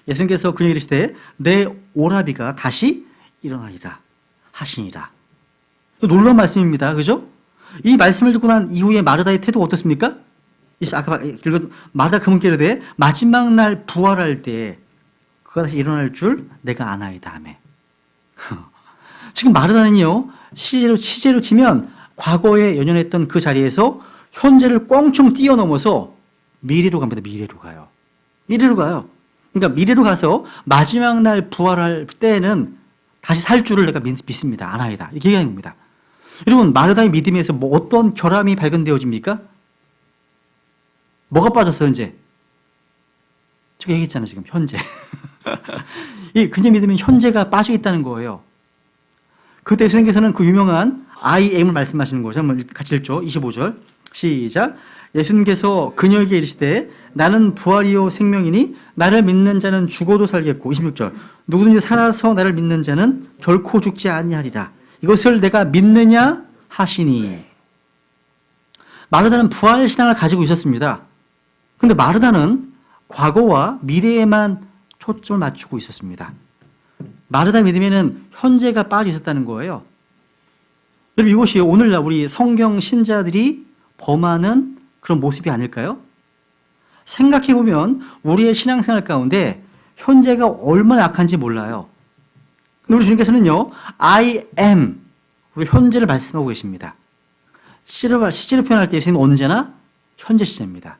예수님께서 그녀에게 이르시되 내 오라비가 다시 일어나리라 하시니라. 놀라운 말씀입니다. 그죠? 이 말씀을 듣고 난 이후에 마르다의 태도가 어떻습니까? 아까 읽은 마르다 그분께 이르되 마지막 날 부활할 때 그가 다시 일어날 줄 내가 아나이다 하며. 지금 마르다는요, 시제로 치면 과거에 연연했던 그 자리에서 현재를 껑충 뛰어넘어서 미래로 갑니다. 미래로 가요. 그러니까 미래로 가서 마지막 날 부활할 때는 다시 살 줄을 내가 믿습니다. 아나이다. 이렇게 얘기하는 겁니다. 여러분, 마르다의 믿음에서 뭐 어떤 결함이 발견되어집니까? 뭐가 빠졌어요, 현재? 제가 얘기했잖아요, 지금 현재. 이 그녀의 믿음은 현재가 빠져 있다는 거예요. 그때 예수님께서는 그 유명한 I am을 말씀하시는 거죠. 한번 같이 읽죠. 25절. 시작. 예수님께서 그녀에게 이르시되 나는 부활이요 생명이니 나를 믿는 자는 죽어도 살겠고 26절. 누구든지 살아서 나를 믿는 자는 결코 죽지 아니하리라. 이것을 내가 믿느냐 하시니. 마르다는 부활 신앙을 가지고 있었습니다. 근데 마르다는 과거와 미래에만 초점을 맞추고 있었습니다. 마르다 믿음에는 현재가 빠져 있었다는 거예요. 여러분, 이것이 오늘날 우리 성경 신자들이 범하는 그런 모습이 아닐까요? 생각해보면 우리의 신앙생활 가운데 현재가 얼마나 약한지 몰라요. 우리 주님께서는요, I am, 우리 현재를 말씀하고 계십니다. 시제로 표현할 때 예수님은 언제나 현재 시제입니다.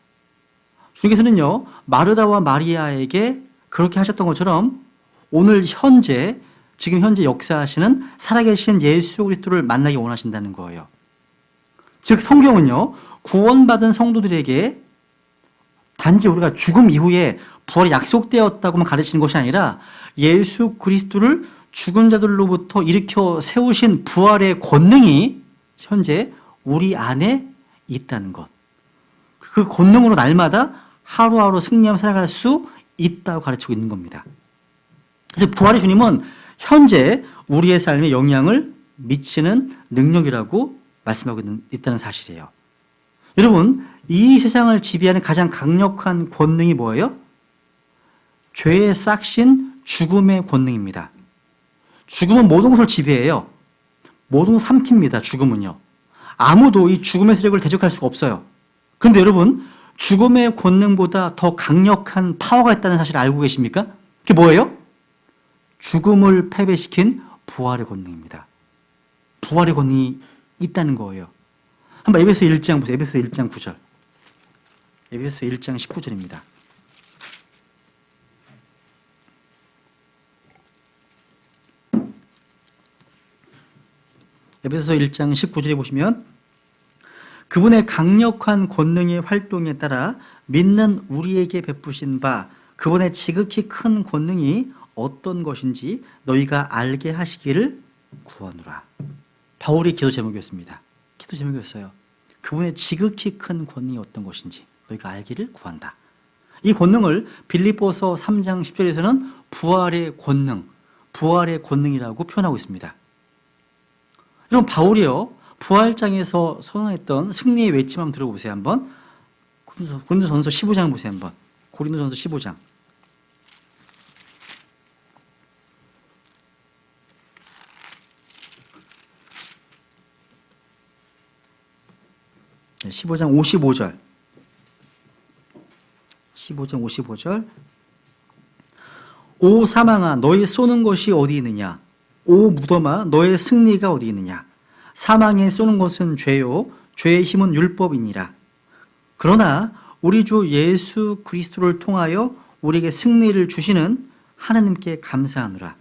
주님께서는요, 마르다와 마리아에게 그렇게 하셨던 것처럼 오늘 현재, 지금 현재 역사하시는 살아계신 예수 그리스도를 만나기 원하신다는 거예요. 즉 성경은요, 구원받은 성도들에게 단지 우리가 죽음 이후에 부활이 약속되었다고만 가르치는 것이 아니라 예수 그리스도를 죽은 자들로부터 일으켜 세우신 부활의 권능이 현재 우리 안에 있다는 것. 그 권능으로 날마다 하루하루 승리하며 살아갈 수 있다고 가르치고 있는 겁니다. 그래서 부활의 주님은 현재 우리의 삶에 영향을 미치는 능력이라고 말씀하고 있다는 사실이에요. 여러분, 이 세상을 지배하는 가장 강력한 권능이 뭐예요? 죄의 싹신 죽음의 권능입니다. 죽음은 모든 것을 지배해요. 모든 것을 삼킵니다. 죽음은요. 아무도 이 죽음의 세력을 대적할 수가 없어요. 그런데 여러분, 죽음의 권능보다 더 강력한 파워가 있다는 사실을 알고 계십니까? 그게 뭐예요? 죽음을 패배시킨 부활의 권능입니다. 부활의 권능이 있다는 거예요. 한번 에베소 1장 보세요. 에베소 1장 9절. 에베소 1장 19절입니다. 에베소 1장 19절에 보시면 그분의 강력한 권능의 활동에 따라 믿는 우리에게 베푸신 바 그분의 지극히 큰 권능이 어떤 것인지 너희가 알게 하시기를 구하노라. 바울의 기도 제목이었습니다. 기도 제목이었어요. 그분의 지극히 큰 권능이 어떤 것인지 너희가 알기를 구한다. 이 권능을 빌립보서 3장 10절에서는 부활의 권능, 부활의 권능이라고 표현하고 있습니다. 여러분, 바울이요, 부활장에서 선언했던 승리의 외침 한번 들어보세요. 한번 고린도전서 15장 보세요. 한번 고린도전서 15장. 네, 15장 55절. 15장 55절. 오 사망아 너희 쏘는 것이 어디 있느냐? 오 무덤아 너의 승리가 어디 있느냐? 사망에 쏘는 것은 죄요 죄의 힘은 율법이니라. 그러나 우리 주 예수 그리스도를 통하여 우리에게 승리를 주시는 하나님께 감사하노라.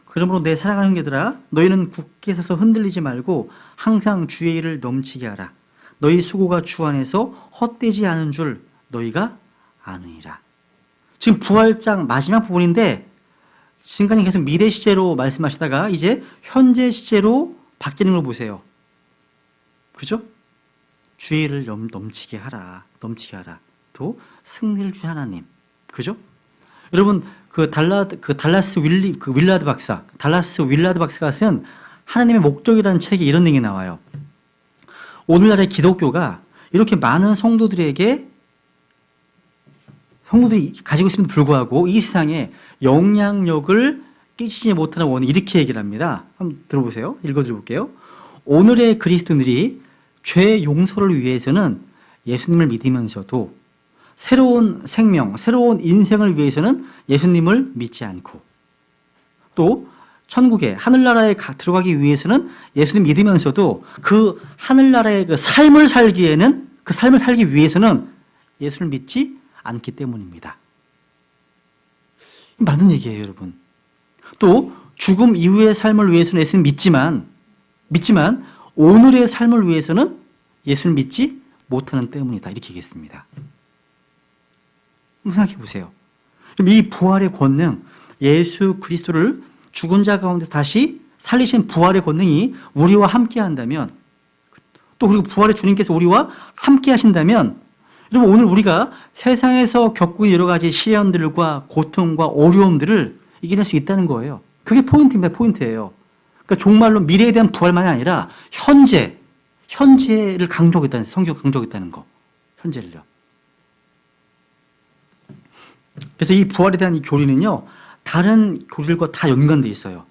그러므로 내 사랑하는 형제들아 너희는 굳게 서서 흔들리지 말고 항상 주의 일을 넘치게 하라. 너희 수고가 주 안에서 헛되지 않은 줄 너희가 아느니라. 지금 부활장 마지막 부분인데 지금까지 계속 미래 시제로 말씀하시다가 이제 현재 시제로 바뀌는 걸 보세요. 그죠? 주의 일을 넘치게 하라. 넘치게 하라. 또 승리를 주신 하나님. 그죠? 여러분 달라스 윌라드 박사가 쓴 하나님의 목적이라는 책에 이런 내용이 나와요. 오늘날의 기독교가 이렇게 많은 성도들이 가지고 있음에도 불구하고 이 세상에 영향력을 끼치지 못하는 원인, 이렇게 얘기를 합니다. 한번 들어보세요. 읽어드려볼게요. 오늘의 그리스도인들이 죄 용서를 위해서는 예수님을 믿으면서도 새로운 생명, 새로운 인생을 위해서는 예수님을 믿지 않고 또 천국에 하늘나라에 들어가기 위해서는 예수님 믿으면서도 그 하늘나라의 그 삶을 살기 위해서는 예수를 믿지 않기 때문입니다. 맞는 얘기예요, 여러분. 또 죽음 이후의 삶을 위해서는 예수님 믿지만 오늘의 삶을 위해서는 예수를 믿지 못하는 때문이다. 이렇게 얘기했습니다. 한번 생각해 보세요. 그럼 이 부활의 권능, 예수 그리스도를 죽은 자 가운데 다시 살리신 부활의 권능이 우리와 함께 한다면, 또 그리고 부활의 주님께서 우리와 함께 하신다면, 여러분 오늘 우리가 세상에서 겪고 있는 여러 가지 시련들과 고통과 어려움들을 이겨낼 수 있다는 거예요. 그게 포인트입니다. 포인트예요. 그러니까 정말로 미래에 대한 부활만이 아니라 현재를 강조하겠다는, 성경 강조하겠다는 거. 현재를요. 그래서 이 부활에 대한 이 교리는요, 다른 교리들과 다 연관되어 있어요.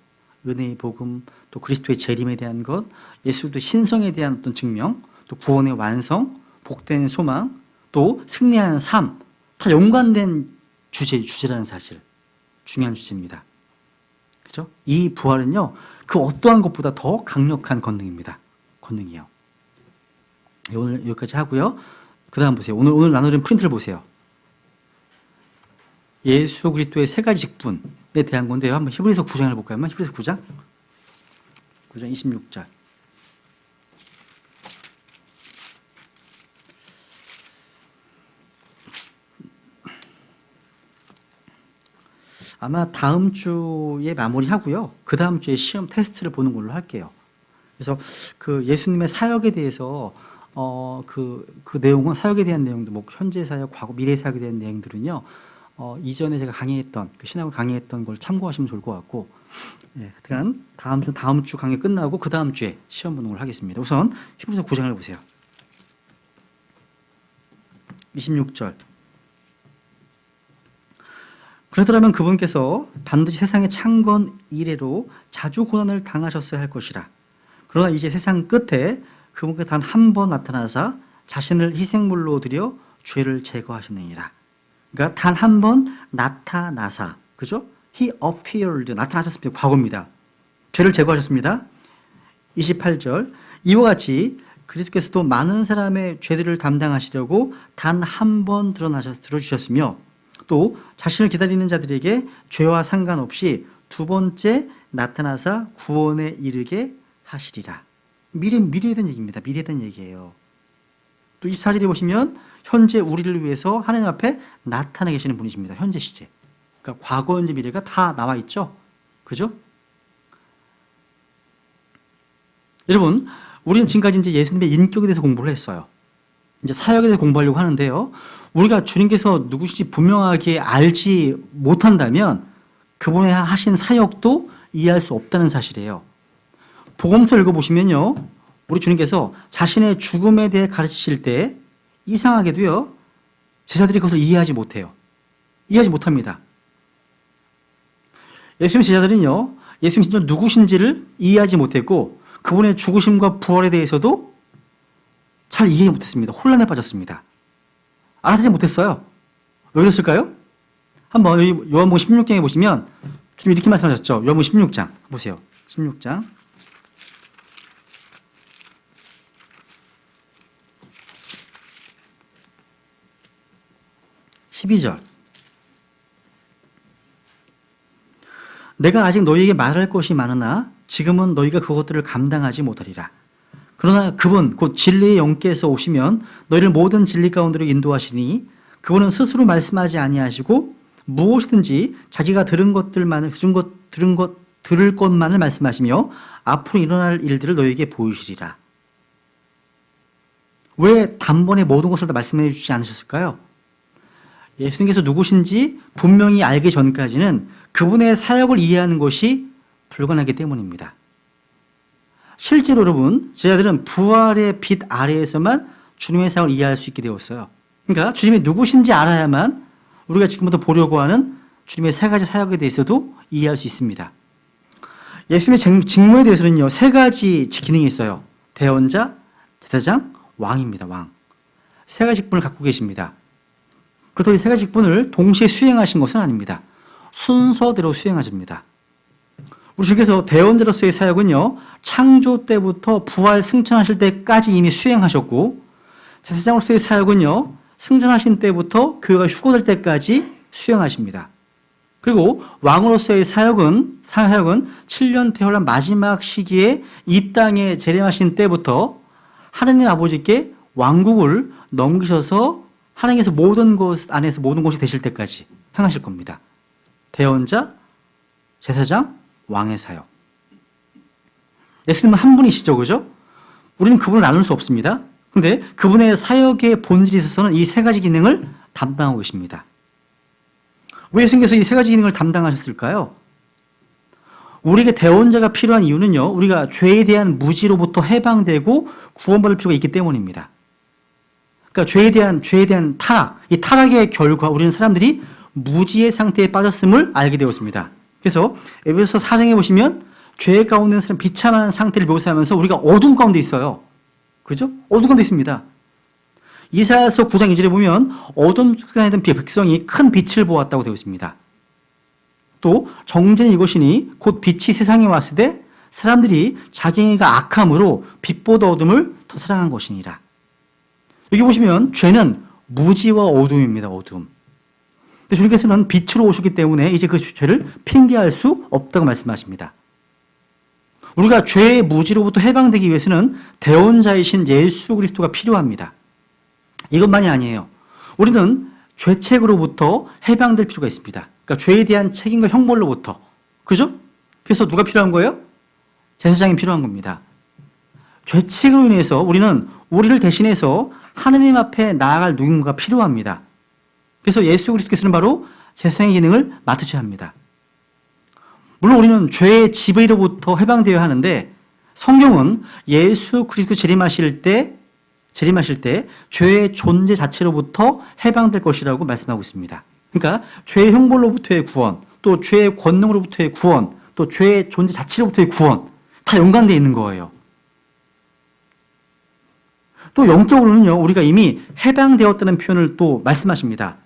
은혜의 복음, 또 그리스도의 재림에 대한 것, 예수도 신성에 대한 어떤 증명, 또 구원의 완성, 복된 소망, 또 승리하는 삶, 다 연관된 주제라는 사실, 중요한 주제입니다. 그죠? 이 부활은요, 그 어떠한 것보다 더 강력한 권능입니다. 권능이요. 오늘 여기까지 하고요. 그 다음 보세요. 오늘 나누는 프린트를 보세요. 예수 그리스도의 세 가지 직분에 대한 건데요. 한번 히브리서 9장을 볼까요? 한번 히브리서 9장 26절. 아마 다음 주에 마무리하고요. 그 다음 주에 시험 테스트를 보는 걸로 할게요. 그래서 그 예수님의 사역에 대해서 그 내용은, 사역에 대한 내용도, 뭐 현재 사역, 과거, 미래 사역에 대한 내용들은요, 이전에 제가 강의했던, 그 신학을 강의했던 걸 참고하시면 좋을 것 같고, 예, 그간 다음 주 강의 끝나고 그 다음 주에 시험 보는 걸 하겠습니다. 우선 히브리서 9장을 보세요. 26절. 그러더라면 그분께서 반드시 세상의 창건 이래로 자주 고난을 당하셨어야 할 것이라. 그러나 이제 세상 끝에 그분께서 단 한 번 나타나사 자신을 희생물로 드려 죄를 제거하시느니라. 그러니까 단 한 번 나타나사, 그죠? He appeared, 나타나셨습니다. 과거입니다. 죄를 제거하셨습니다. 28절. 이와 같이 그리스도께서도 많은 사람의 죄들을 담당하시려고 단 한 번 들어주셨으며, 또 자신을 기다리는 자들에게 죄와 상관없이 두 번째 나타나사 구원에 이르게 하시리라. 미래에 대한 얘기입니다. 미래에 대한 얘기예요. 또 24절에 보시면 현재 우리를 위해서 하나님 앞에 나타나 계시는 분이십니다. 현재 시제. 그러니까 과거, 현재, 미래가 다 나와 있죠. 그죠? 여러분, 우리는 지금까지 이제 예수님의 인격에 대해서 공부를 했어요. 이제 사역에 대해서 공부하려고 하는데요. 우리가 주님께서 누구신지 분명하게 알지 못한다면 그분의 하신 사역도 이해할 수 없다는 사실이에요. 복음서 읽어보시면요, 우리 주님께서 자신의 죽음에 대해 가르치실 때 이상하게도요, 제자들이 그것을 이해하지 못해요. 이해하지 못합니다. 예수님 제자들은요, 예수님 진짜 누구신지를 이해하지 못했고 그분의 죽으심과 부활에 대해서도 잘 이해 못했습니다. 혼란에 빠졌습니다. 알아듣지 못했어요. 왜 그랬을까요? 한번 요한복음 16장에 보시면 주님 이렇게 말씀하셨죠. 요한복음 16장 보세요. 16장 12절. 내가 아직 너희에게 말할 것이 많으나 지금은 너희가 그것들을 감당하지 못하리라. 그러나 그분 곧 진리의 영께서 오시면 너희를 모든 진리 가운데로 인도하시니 그분은 스스로 말씀하지 아니하시고 무엇이든지 자기가 들을 것만을 말씀하시며 앞으로 일어날 일들을 너희에게 보이시리라. 왜 단번에 모든 것을 다 말씀해 주지 않으셨을까요? 예수님께서 누구신지 분명히 알기 전까지는 그분의 사역을 이해하는 것이 불가능하기 때문입니다. 실제로 여러분, 제자들은 부활의 빛 아래에서만 주님의 사역을 이해할 수 있게 되었어요. 그러니까 주님이 누구신지 알아야만 우리가 지금부터 보려고 하는 주님의 세 가지 사역에 대해서도 이해할 수 있습니다. 예수님의 직무에 대해서는요, 세 가지 기능이 있어요. 대언자, 제사장, 왕입니다. 왕. 세 가지 직분을 갖고 계십니다. 그렇다고 이 세 가지 직분을 동시에 수행하신 것은 아닙니다. 순서대로 수행하십니다. 우리 주께서 대언자로서의 사역은요, 창조 때부터 부활 승천하실 때까지 이미 수행하셨고, 제사장으로서의 사역은요, 승천하신 때부터 교회가 휴거될 때까지 수행하십니다. 그리고 왕으로서의 사역은 7년 대환란 마지막 시기에 이 땅에 재림하신 때부터 하나님 아버지께 왕국을 넘기셔서 하나님께서 모든 것 안에서 모든 것이 되실 때까지 행하실 겁니다. 대언자, 제사장, 왕의 사역. 예수님은 한 분이시죠, 그죠? 우리는 그분을 나눌 수 없습니다. 그런데 그분의 사역의 본질에 있어서는 이 세 가지 기능을 담당하고 계십니다. 왜 예수님께서 이 세 가지 기능을 담당하셨을까요? 우리에게 대원자가 필요한 이유는요, 우리가 죄에 대한 무지로부터 해방되고 구원받을 필요가 있기 때문입니다. 그러니까 죄에 대한 타락, 이 타락의 결과 우리는 사람들이 무지의 상태에 빠졌음을 알게 되었습니다. 그래서 에베소 4장에 보시면 죄 가운데 있는 사람 비참한 상태를 묘사하면서 우리가 어둠 가운데 있어요. 그죠? 어둠 가운데 있습니다. 이사야서 9장 2절에 보면 어둠 속에 다니던 백성이 큰 빛을 보았다고 되어 있습니다. 또 정죄는 이것이니 곧 빛이 세상에 왔을 때 사람들이 자기가 악함으로 빛보다 어둠을 더 사랑한 것이니라. 여기 보시면 죄는 무지와 어둠입니다. 어둠. 근데 주님께서는 빛으로 오셨기 때문에 이제 그 죄를 핑계할 수 없다고 말씀하십니다. 우리가 죄의 무지로부터 해방되기 위해서는 대원자이신 예수 그리스도가 필요합니다. 이것만이 아니에요. 우리는 죄책으로부터 해방될 필요가 있습니다. 그러니까 죄에 대한 책임과 형벌로부터. 그죠? 그래서 누가 필요한 거예요? 제사장이 필요한 겁니다. 죄책으로 인해서 우리는 우리를 대신해서 하느님 앞에 나아갈 누군가가 필요합니다. 그래서 예수 그리스도께서는 바로 제사장의 기능을 맡으셔야 합니다. 물론 우리는 죄의 지배로부터 해방되어야 하는데 성경은 예수 그리스도 재림하실 때 죄의 존재 자체로부터 해방될 것이라고 말씀하고 있습니다. 그러니까 죄의 형벌로부터의 구원, 또 죄의 권능으로부터의 구원, 또 죄의 존재 자체로부터의 구원 다 연관되어 있는 거예요. 또 영적으로는요, 우리가 이미 해방되었다는 표현을 또 말씀하십니다.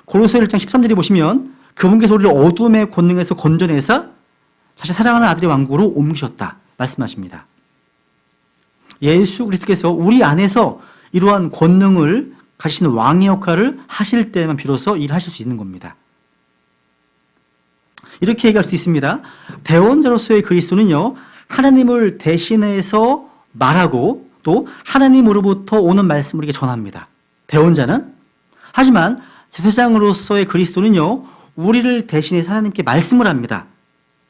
고로새 1장 13절에 보시면 그분께서 우리를 어둠의 권능에서 건져내사 자신 사랑하는 아들의 왕국으로 옮기셨다 말씀하십니다. 예수 그리스도께서 우리 안에서 이러한 권능을 가지신 왕의 역할을 하실 때만 비로소 일하실 수 있는 겁니다. 이렇게 얘기할 수 있습니다. 대원자로서의 그리스도는요, 하나님을 대신해서 말하고 또 하나님으로부터 오는 말씀을 우리에게 전합니다. 대원자는. 하지만 제사장으로서의 그리스도는요, 우리를 대신해서 하나님께 말씀을 합니다.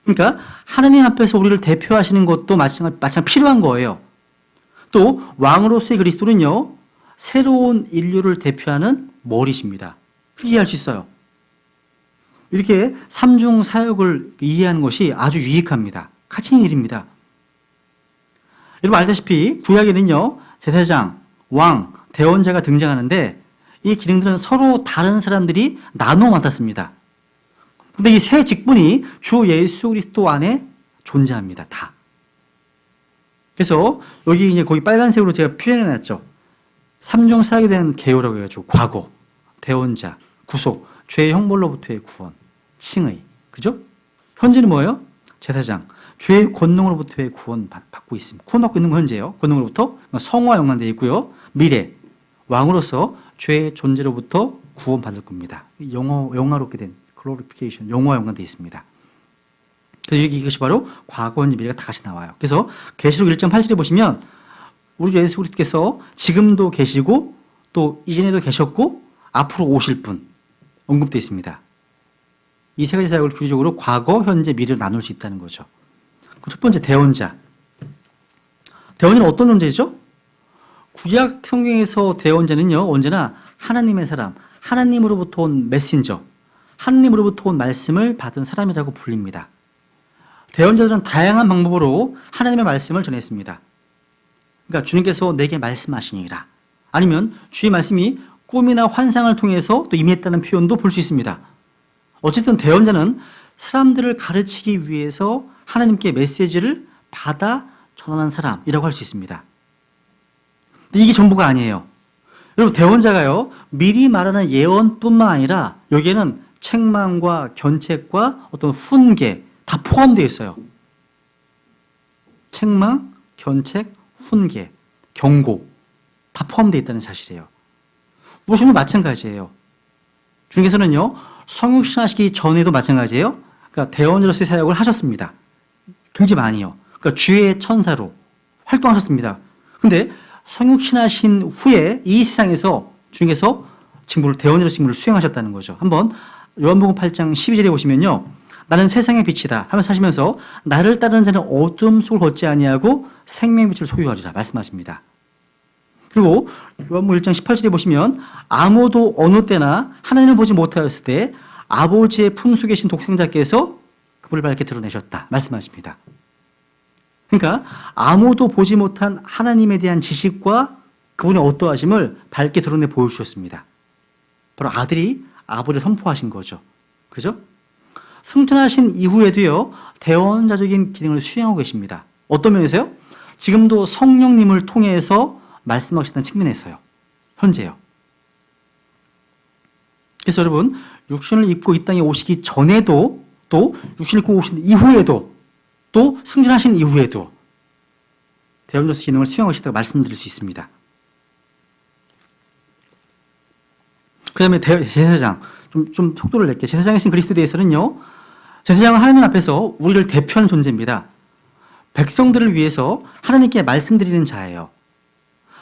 그러니까 하나님 앞에서 우리를 대표하시는 것도 마찬가지 필요한 거예요. 또 왕으로서의 그리스도는요, 새로운 인류를 대표하는 머리십니다. 그렇게 이해할 수 있어요. 이렇게 삼중 사역을 이해하는 것이 아주 유익합니다. 가치 있는 일입니다. 여러분 알다시피 구약에는요, 제사장, 왕, 대원자가 등장하는데 이 기능들은 서로 다른 사람들이 나눠 맡았습니다. 근데 이 세 직분이 주 예수 그리스도 안에 존재합니다. 다. 그래서 여기 이제 거기 빨간색으로 제가 표현해 놨죠. 삼중 사역에 대한 개요라고 해가지고 과거, 대원자, 구속, 죄의 형벌로부터의 구원, 칭의. 그죠? 현재는 뭐예요? 제사장. 죄의 권능으로부터의 구원 받고 있습니다. 구원받고 있는 건 현재예요. 권능으로부터 성화와 연관되어 있고요. 미래. 왕으로서 죄의 존재로부터 구원받을 겁니다. 영화롭게 된 glorification, 영화와 연관되어 있습니다. 그래서 이것이 바로 과거, 현재, 미래가 다 같이 나와요. 그래서 계시록 1장 8절에 보시면 우리 주 예수 그리스도께서 지금도 계시고 또 이전에도 계셨고 앞으로 오실 분 언급되어 있습니다. 이 세 가지 사역을 구체적으로 과거, 현재, 미래로 나눌 수 있다는 거죠. 첫 번째 대원자. 대원자는 어떤 존재죠? 구약 성경에서 대원자는요, 언제나 하나님의 사람, 하나님으로부터 온 메신저, 하나님으로부터 온 말씀을 받은 사람이라고 불립니다. 대원자들은 다양한 방법으로 하나님의 말씀을 전했습니다. 그러니까 주님께서 내게 말씀하시니라. 아니면 주의 말씀이 꿈이나 환상을 통해서 또 임했다는 표현도 볼 수 있습니다. 어쨌든 대원자는 사람들을 가르치기 위해서 하나님께 메시지를 받아 전하는 사람이라고 할 수 있습니다. 근데 이게 전부가 아니에요. 여러분 대원자가요, 미리 말하는 예언뿐만 아니라 여기에는 책망과 견책과 어떤 훈계 다 포함되어 있어요. 책망, 견책, 훈계, 경고 다 포함되어 있다는 사실이에요. 무엇이면 마찬가지예요. 주님께서는요, 성육신하시기 전에도 마찬가지예요. 그러니까 대원자로서의 사역을 하셨습니다. 굉장히 많이요. 그러니까 주의 천사로 활동하셨습니다. 근데 성육신하신 후에 이 세상에서 주님께서 대원자로 직무를 수행하셨다는 거죠. 한번 요한복음 8장 12절에 보시면요, 나는 세상의 빛이다 하면서 하시면서 나를 따르는 자는 어둠 속을 걷지 아니하고 생명의 빛을 소유하리라 말씀하십니다. 그리고 요한복음 1장 18절에 보시면 아무도 어느 때나 하나님을 보지 못하였을 때 아버지의 품속에 계신 독생자께서 그분을 밝게 드러내셨다 말씀하십니다. 그러니까 아무도 보지 못한 하나님에 대한 지식과 그분의 어떠하심을 밝게 드러내 보여주셨습니다. 바로 아들이 아버지를 선포하신 거죠. 그죠? 승천하신 이후에도요, 대원자적인 기능을 수행하고 계십니다. 어떤 면에서요? 지금도 성령님을 통해서 말씀하시는 측면에서요. 현재요. 그래서 여러분, 육신을 입고 이 땅에 오시기 전에도, 또 육신을 입고 오신 이후에도, 또 승천하신 이후에도 대원자적 기능을 수행하시다고 말씀드릴 수 있습니다. 그 다음에 제사장, 좀 속도를 낼게요. 제사장이신 그리스도에 대해서는요, 제사장은 하나님 앞에서 우리를 대표하는 존재입니다. 백성들을 위해서 하나님께 말씀드리는 자예요.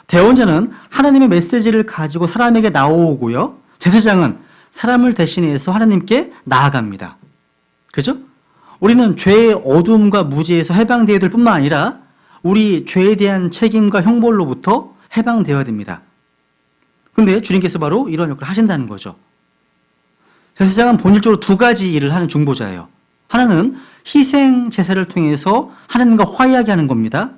대원자는 하나님의 메시지를 가지고 사람에게 나오고요, 제사장은 사람을 대신해서 하나님께 나아갑니다. 그죠? 우리는 죄의 어둠과 무지에서 해방되어야 될 뿐만 아니라 우리 죄에 대한 책임과 형벌로부터 해방되어야 됩니다. 그런데 주님께서 바로 이런 역할을 하신다는 거죠. 제사장은 본질적으로 두 가지 일을 하는 중보자예요. 하나는 희생 제사를 통해서 하나님과 화해하게 하는 겁니다.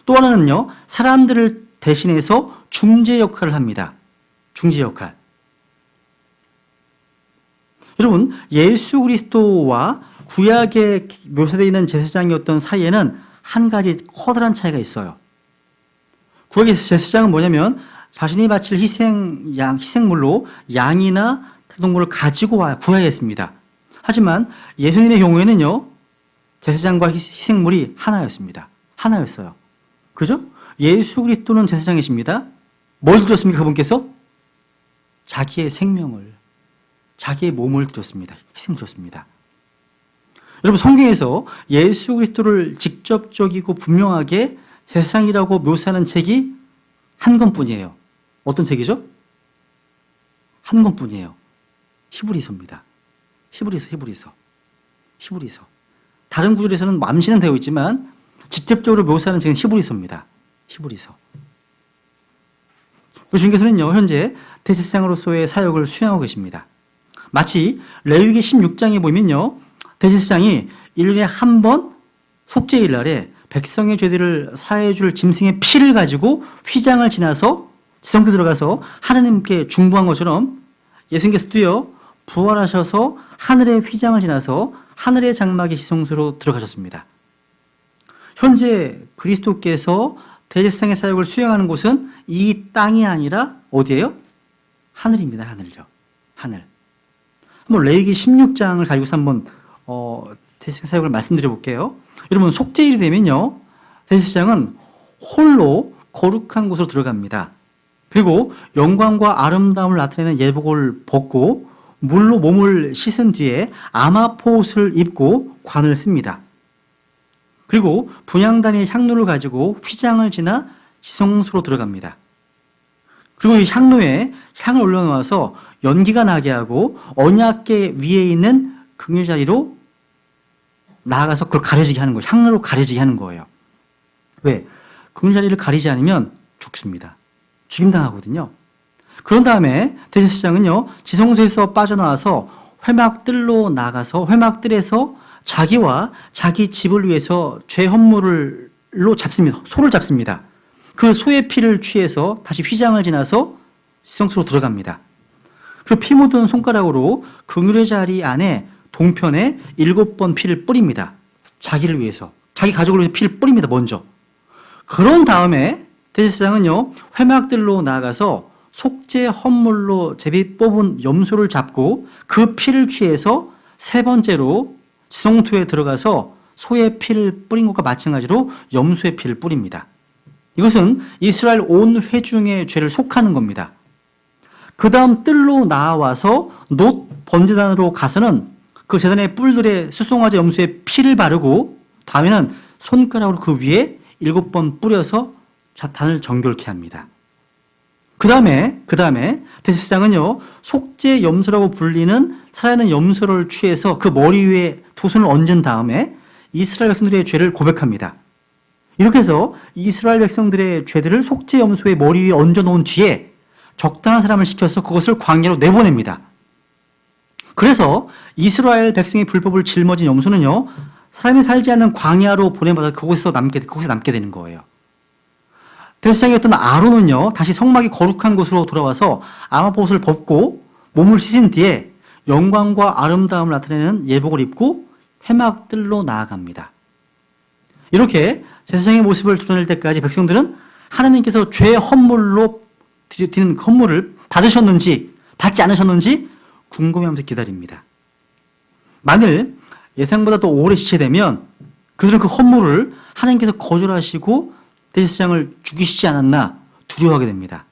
또 하나는요, 사람들을 대신해서 중재 역할을 합니다. 중재 역할. 여러분, 예수 그리스도와 구약에 묘사되어 있는 제사장이었던 사이에는 한 가지 커다란 차이가 있어요. 구약의 제사장은 뭐냐면 자신이 바칠 희생물로 양이나 동물을 가지고 구해야 했습니다. 하지만 예수님의 경우에는요, 제사장과 희생물이 하나였습니다. 하나였어요. 그죠? 예수 그리스도는 제사장이십니다. 뭘 드렸습니까? 그분께서? 자기의 생명을, 자기의 몸을 드렸습니다. 희생 드렸습니다. 여러분, 성경에서 예수 그리스도를 직접적이고 분명하게 제사장이라고 묘사하는 책이 한 권뿐이에요. 어떤 책이죠? 한 권뿐이에요. 히브리서입니다. 히브리서. 다른 구절에서는 암시는 되어 있지만 직접적으로 묘사하는 책은 히브리서입니다. 히브리서. 주님께서는요, 현재 대제사장으로서의 사역을 수행하고 계십니다. 마치 레위기 16장에 보면요, 대제사장이 1년에 한 번 속죄일 날에 백성의 죄들을 사해 줄 짐승의 피를 가지고 휘장을 지나서 지성소에 들어가서 하나님께 중보한 것처럼 예수님께서도요, 부활하셔서 하늘의 휘장을 지나서 하늘의 장막의 지성소로 들어가셨습니다. 현재 그리스도께서 대제사장의 사역을 수행하는 곳은 이 땅이 아니라 어디예요? 하늘입니다. 하늘이요. 하늘. 한번 레위기 16장을 가지고서 한번 대제사장 사역을 말씀드려 볼게요. 여러분, 속죄일이 되면요, 대제사장은 홀로 거룩한 곳으로 들어갑니다. 그리고 영광과 아름다움을 나타내는 예복을 벗고 물로 몸을 씻은 뒤에 아마포옷을 입고 관을 씁니다. 그리고 분향단의 향로를 가지고 휘장을 지나 지성소로 들어갑니다. 그리고 이 향로에 향을 올려놓아서 연기가 나게 하고 언약궤 위에 있는 긍휼 자리로 나아가서 그걸 가려지게 하는 거예요. 향로로 가려지게 하는 거예요. 왜? 긍휼 자리를 가리지 않으면 죽습니다. 죽임당하거든요. 그런 다음에 대제사장은요, 지성소에서 빠져나와서 회막들로 나가서 회막들에서 자기와 자기 집을 위해서 죄 헌물로 잡습니다. 소를 잡습니다. 그 소의 피를 취해서 다시 휘장을 지나서 지성소로 들어갑니다. 그리고 피 묻은 손가락으로 긍휼의 자리 안에 동편에 7번 피를 뿌립니다. 자기를 위해서, 자기 가족을 위해서 피를 뿌립니다. 먼저. 그런 다음에 대제사장은요, 회막들로 나가서 속죄 헌물로 제비 뽑은 염소를 잡고 그 피를 취해서 세 번째로 지성소에 들어가서 소의 피를 뿌린 것과 마찬가지로 염소의 피를 뿌립니다. 이것은 이스라엘 온 회중의 죄를 속하는 겁니다. 그 다음 뜰로 나와서 놋 번제단으로 가서는 그 제단의 뿔들에 수송아지 염소의 피를 바르고 다음에는 손가락으로 그 위에 7번 뿌려서 단을 정결케 합니다. 그 다음에 대제사장은요, 속죄 염소라고 불리는 살아있는 염소를 취해서 그 머리 위에 두 손을 얹은 다음에 이스라엘 백성들의 죄를 고백합니다. 이렇게 해서 이스라엘 백성들의 죄들을 속죄 염소의 머리 위에 얹어 놓은 뒤에 적당한 사람을 시켜서 그것을 광야로 내보냅니다. 그래서 이스라엘 백성의 불법을 짊어진 염소는요, 사람이 살지 않는 광야로 보내받아 그곳에 남게 되는 거예요. 대제사장이었던 아론은요, 다시 성막이 거룩한 곳으로 돌아와서 아마봇을 벗고 몸을 씻은 뒤에 영광과 아름다움을 나타내는 예복을 입고 회막들로 나아갑니다. 이렇게 제사장의 모습을 드러낼 때까지 백성들은 하나님께서 죄의 헌물로 드리는 헌물을 받으셨는지 받지 않으셨는지 궁금해하면서 기다립니다. 만일 예상보다 더 오래 지체되면 그들은 그 헌물을 하나님께서 거절하시고 대제사장을 죽이시지 않았나 두려워하게 됩니다.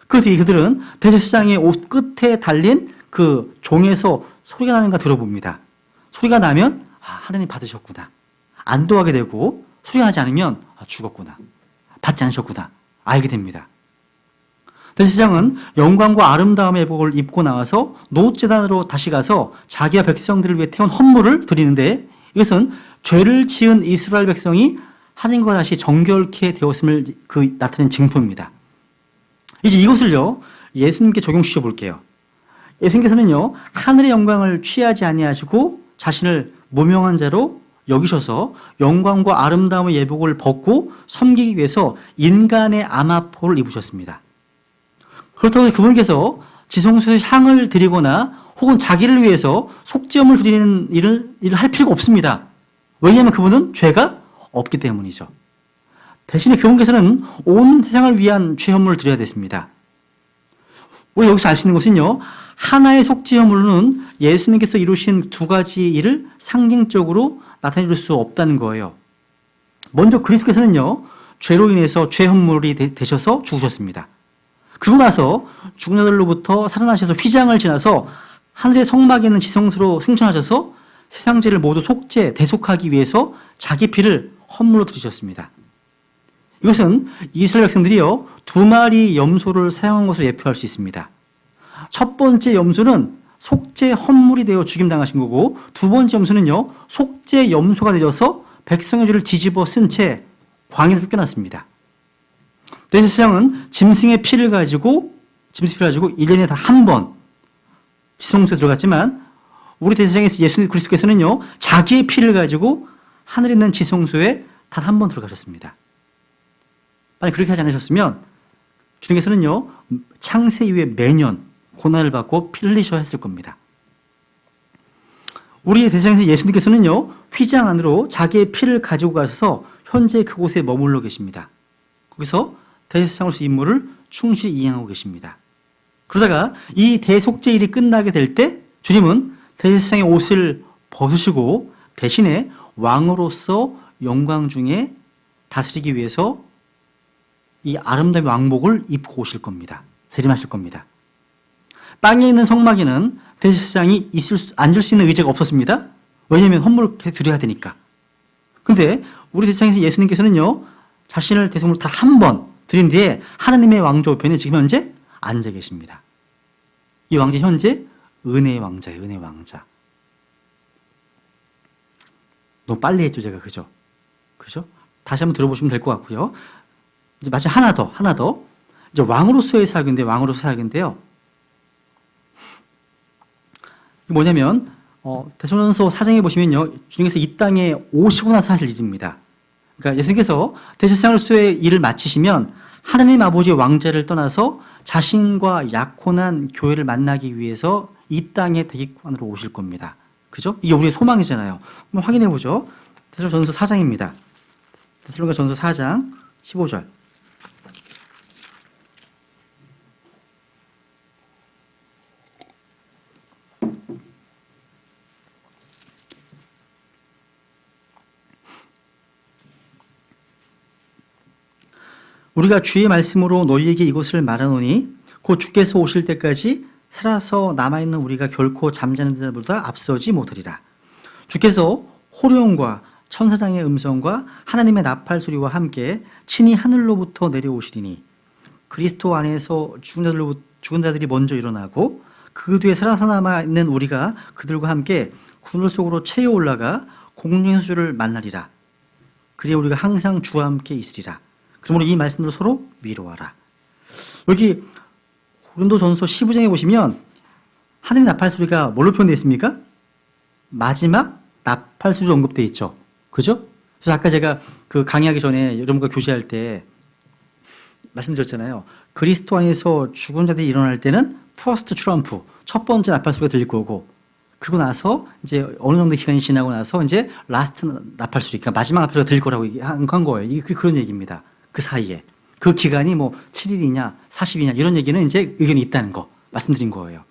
그때 그들은 대제사장의 옷 끝에 달린 그 종에서 소리가 나는가 들어봅니다. 소리가 나면 하나님 받으셨구나. 안도하게 되고 소리가 나지 않으면 죽었구나. 받지 않으셨구나. 알게 됩니다. 대제사장은 영광과 아름다움의 예복을 입고 나와서 노제단으로 다시 가서 자기와 백성들을 위해 태운 헌물을 드리는데 이것은 죄를 지은 이스라엘 백성이 하나님과 다시 정결케 되었음을 나타낸 징표입니다. 이제 이것을요, 예수님께 적용시켜 볼게요. 예수님께서는요, 하늘의 영광을 취하지 아니하시고 자신을 무명한 자로 여기셔서 영광과 아름다움의 예복을 벗고 섬기기 위해서 인간의 아마포를 입으셨습니다. 그렇다고 해서 그분께서 지성소에 향을 드리거나 혹은 자기를 위해서 속죄음을 드리는 일을 할 필요가 없습니다. 왜냐하면 그분은 죄가 없기 때문이죠. 대신에 그분께서는 온 세상을 위한 죄헌물을 드려야 됐습니다. 우리 여기서 알 수 있는 것은요, 하나의 속죄헌물로는 예수님께서 이루신 두 가지 일을 상징적으로 나타낼 수 없다는 거예요. 먼저 그리스도께서는요, 죄로 인해서 죄헌물이 되셔서 죽으셨습니다. 그리고 나서 죽은 자들로부터 살아나셔서 휘장을 지나서 하늘의 성막에 있는 지성소로 승천하셔서 세상 죄를 모두 속죄, 대속하기 위해서 자기 피를 헌물로 드리셨습니다. 이것은 이스라엘 백성들이요, 두 마리 염소를 사용한 것으로 예표할 수 있습니다. 첫 번째 염소는 속죄 헌물이 되어 죽임당하신 거고, 두 번째 염소는요, 속죄 염소가 되어서 백성의 죄를 뒤집어 쓴 채 광야로 쫓겨났습니다. 대제사장은 짐승의 피를 가지고 1년에 단 한 번 지성소에 들어갔지만, 우리 대제사장에서 예수님 그리스도께서는요, 자기의 피를 가지고 하늘에 있는 지성소에 단 한 번 들어가셨습니다. 만약 그렇게 하지 않으셨으면 주님께서는요, 창세 이후에 매년 고난을 받고 피 흘리셔야 했을 겁니다. 우리 대제사장에서 예수님께서는요, 휘장 안으로 자기의 피를 가지고 가셔서 현재 그곳에 머물러 계십니다. 거기서 대제사장으로서 임무를 충실히 이행하고 계십니다. 그러다가 이 대속죄일이 끝나게 될 때 주님은 대제사장의 옷을 벗으시고 대신에 왕으로서 영광 중에 다스리기 위해서 이 아름다운 왕복을 입고 오실 겁니다. 재림하실 겁니다. 땅에 있는 성막에는 대제사장이 앉을 수 있는 의자가 없었습니다. 왜냐하면 헌물을 드려야 되니까. 근데 우리 대제사장에서 예수님께서는요, 자신을 대속으로 다 한 번 드린 뒤에 하나님의 왕좌 우편에 지금 현재 앉아 계십니다. 이 왕자 현재 은혜의 왕자예요. 은혜의 왕자. 너무 빨리 했죠, 제가. 그죠? 다시 한번 들어보시면 될 것 같고요. 이제 마지막 하나 더. 이제 왕으로서의 사역인데요. 이게 뭐냐면, 데살로니가서 4장에 보시면요, 주님께서 이 땅에 오시고 나서 하실 일입니다. 그러니까 예수님께서 대제사장으로서의 일을 마치시면 하나님 아버지의 왕자를 떠나서 자신과 약혼한 교회를 만나기 위해서 이 땅에 대기권으로 오실 겁니다. 그죠? 이게 우리의 소망이잖아요. 한번 확인해 보죠. 데살로니가전서 4장입니다. 데살로니가전서 4장 15절. 우리가 주의 말씀으로 너희에게 이것을 말하노니 곧 주께서 오실 때까지 살아서 남아있는 우리가 결코 잠자는 자보다 앞서지 못하리라. 주께서 호령과 천사장의 음성과 하나님의 나팔 소리와 함께 친히 하늘로부터 내려오시리니 그리스도 안에서 죽은 자들이 먼저 일어나고 그 뒤에 살아서 남아있는 우리가 그들과 함께 구름 속으로 채워 올라가 공중의 주를 만나리라. 그리하 우리가 항상 주와 함께 있으리라. 그러므로 이 말씀으로 서로 위로하라. 여기 고린도전서 15장에 보시면 하늘의 나팔 소리가 뭘로 표현되어 있습니까? 마지막 나팔 소리로 언급되어 있죠. 그죠? 그래서 아까 제가 그 강의하기 전에 여러분과 교제할 때 말씀드렸잖아요. 그리스도 안에서 죽은 자들이 일어날 때는 퍼스트 트럼프, 첫 번째 나팔 소리가 들릴 거고, 그리고 나서 이제 어느 정도 시간이 지나고 나서 이제 라스트 나팔 소리, 그러니까 마지막 나팔 소리가 들릴 거라고 한 거예요. 이게 그런 얘기입니다. 그 사이에. 그 기간이 뭐 7일이냐, 40일이냐 이런 얘기는 이제 의견이 있다는 거 말씀드린 거예요.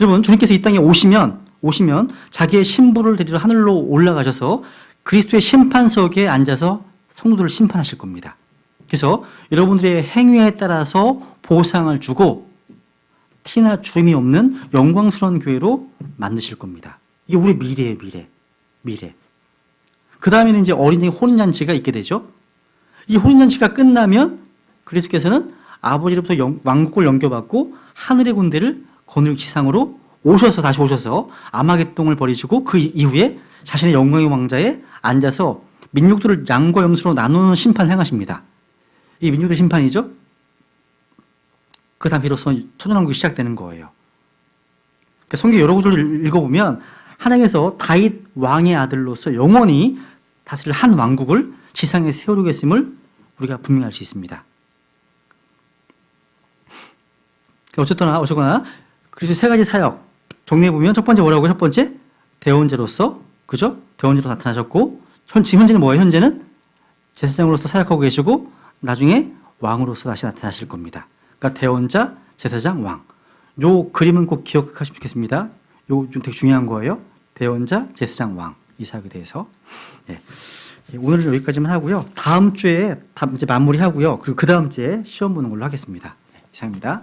여러분, 주님께서 이 땅에 오시면 자기의 신부를 데리러 하늘로 올라가셔서 그리스도의 심판석에 앉아서 성도들을 심판하실 겁니다. 그래서 여러분들의 행위에 따라서 보상을 주고 티나 주름이 없는 영광스러운 교회로 만드실 겁니다. 이게 우리 미래예요, 미래. 그 다음에는 이제 어린이 혼인잔치가 있게 되죠. 이 혼인잔치가 끝나면 그리스도께서는 아버지로부터 왕국을 넘겨받고 하늘의 군대를 거느리고 지상으로 다시 오셔서 아마겟돈을 벌이시고 그 이후에 자신의 영광의 왕자에 앉아서 민족들을 양과 염소로 나누는 심판을 행하십니다. 이 민족의 심판이죠. 그 다음 비로소 천년왕국이 시작되는 거예요. 그러니까 성경 여러 구절을 읽어보면 하나님께서 다윗 왕의 아들로서 영원히 다스릴 한 왕국을 지상에 세우려겠음을 우리가 분명히 알 수 있습니다. 어쨌거나 그래서 세 가지 사역 정리해보면 첫 번째 뭐라고요? 첫 번째 대언자로서, 그죠? 대언자로 나타나셨고, 지금 현재는 뭐예요? 현재는 제사장으로서 사역하고 계시고 나중에 왕으로서 다시 나타나실 겁니다. 그러니까 대언자, 제사장, 왕. 요 그림은 꼭 기억하시면 좋겠습니다. 요 좀 되게 중요한 거예요. 대언자, 제사장, 왕. 이 사역에 대해서. 네. 오늘은 여기까지만 하고요. 다음 주에 이제 마무리하고요. 그리고 그 다음 주에 시험 보는 걸로 하겠습니다. 네, 이상입니다.